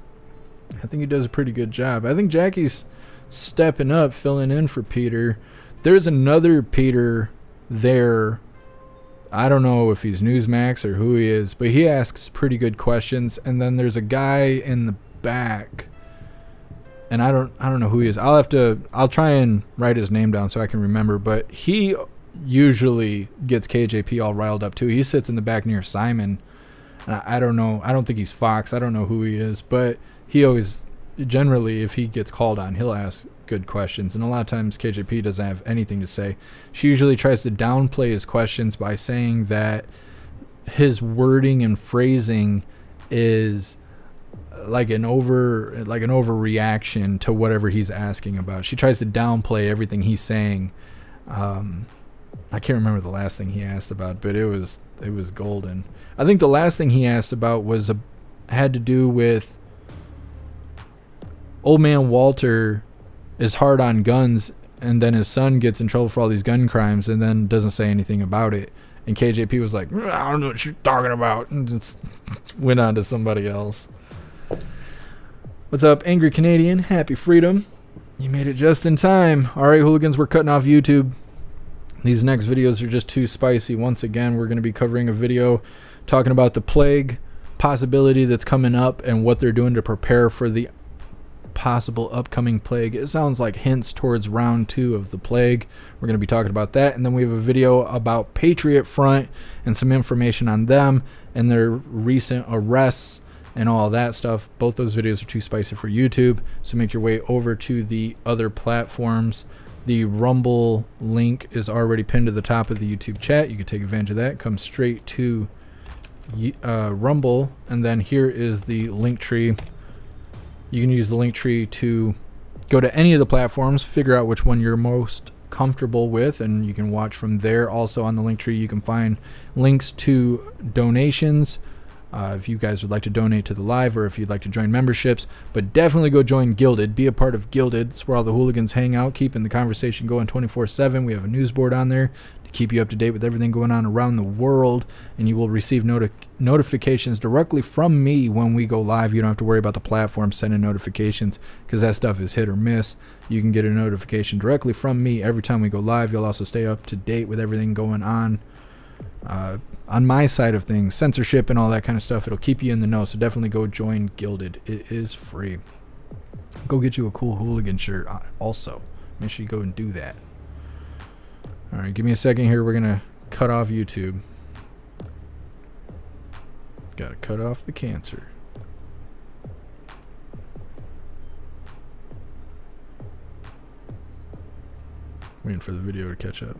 I think he does a pretty good job. I think Jackie's stepping up, filling in for Peter. There's another Peter there. I don't know if he's Newsmax or who he is, but he asks pretty good questions. And then there's a guy in the back, and I don't know who he is. I'll try and write his name down so I can remember. But he usually gets KJP all riled up too. He sits in the back near Simon. And I don't know. I don't think he's Fox. I don't know who he is, but he always, generally, if he gets called on, he'll ask good questions. And a lot of times KJP doesn't have anything to say. She usually tries to downplay his questions by saying that his wording and phrasing is like an overreaction to whatever he's asking about. She tries to downplay everything he's saying. I can't remember the last thing he asked about, but it was golden. I think the last thing he asked about had to do with old man Walter is hard on guns, and then his son gets in trouble for all these gun crimes and then doesn't say anything about it. And KJP was like, I don't know what you're talking about, and just went on to somebody else. What's up, Angry Canadian? Happy Freedom. You made it just in time. All right, hooligans, we're cutting off YouTube. These next videos are just too spicy. Once again, we're going to be covering a video talking about the plague possibility that's coming up and what they're doing to prepare for the possible upcoming plague. It sounds like hints towards round 2 of the plague. We're going to be talking about that. And then we have a video about Patriot Front and some information on them and their recent arrests and all that stuff. Both those videos are too spicy for YouTube, so make your way over to the other platforms. The Rumble link is already pinned to the top of the YouTube chat. You can take advantage of that. Come straight to Rumble, and then here is the link tree. You can use the link tree to go to any of the platforms, figure out which one you're most comfortable with, and you can watch from there. Also on the link tree, you can find links to donations if you guys would like to donate to the live, or if you'd like to join memberships. But definitely go join Gilded. Be a part of Gilded. It's where all the hooligans hang out, keeping the conversation going 24/7. We have a news board on there to keep you up to date with everything going on around the world, and you will receive notifications directly from me when we go live. You don't have to worry about the platform sending notifications, because that stuff is hit or miss. You can get a notification directly from me every time we go live. You'll also stay up to date with everything going on my side of things, censorship and all that kind of stuff. It'll keep you in the know, so definitely go join Gilded. It is free. Go get you a cool hooligan shirt also. Make sure you go and do that. All right, give me a second here. We're gonna cut off YouTube. Gotta cut off the cancer. Waiting for the video to catch up.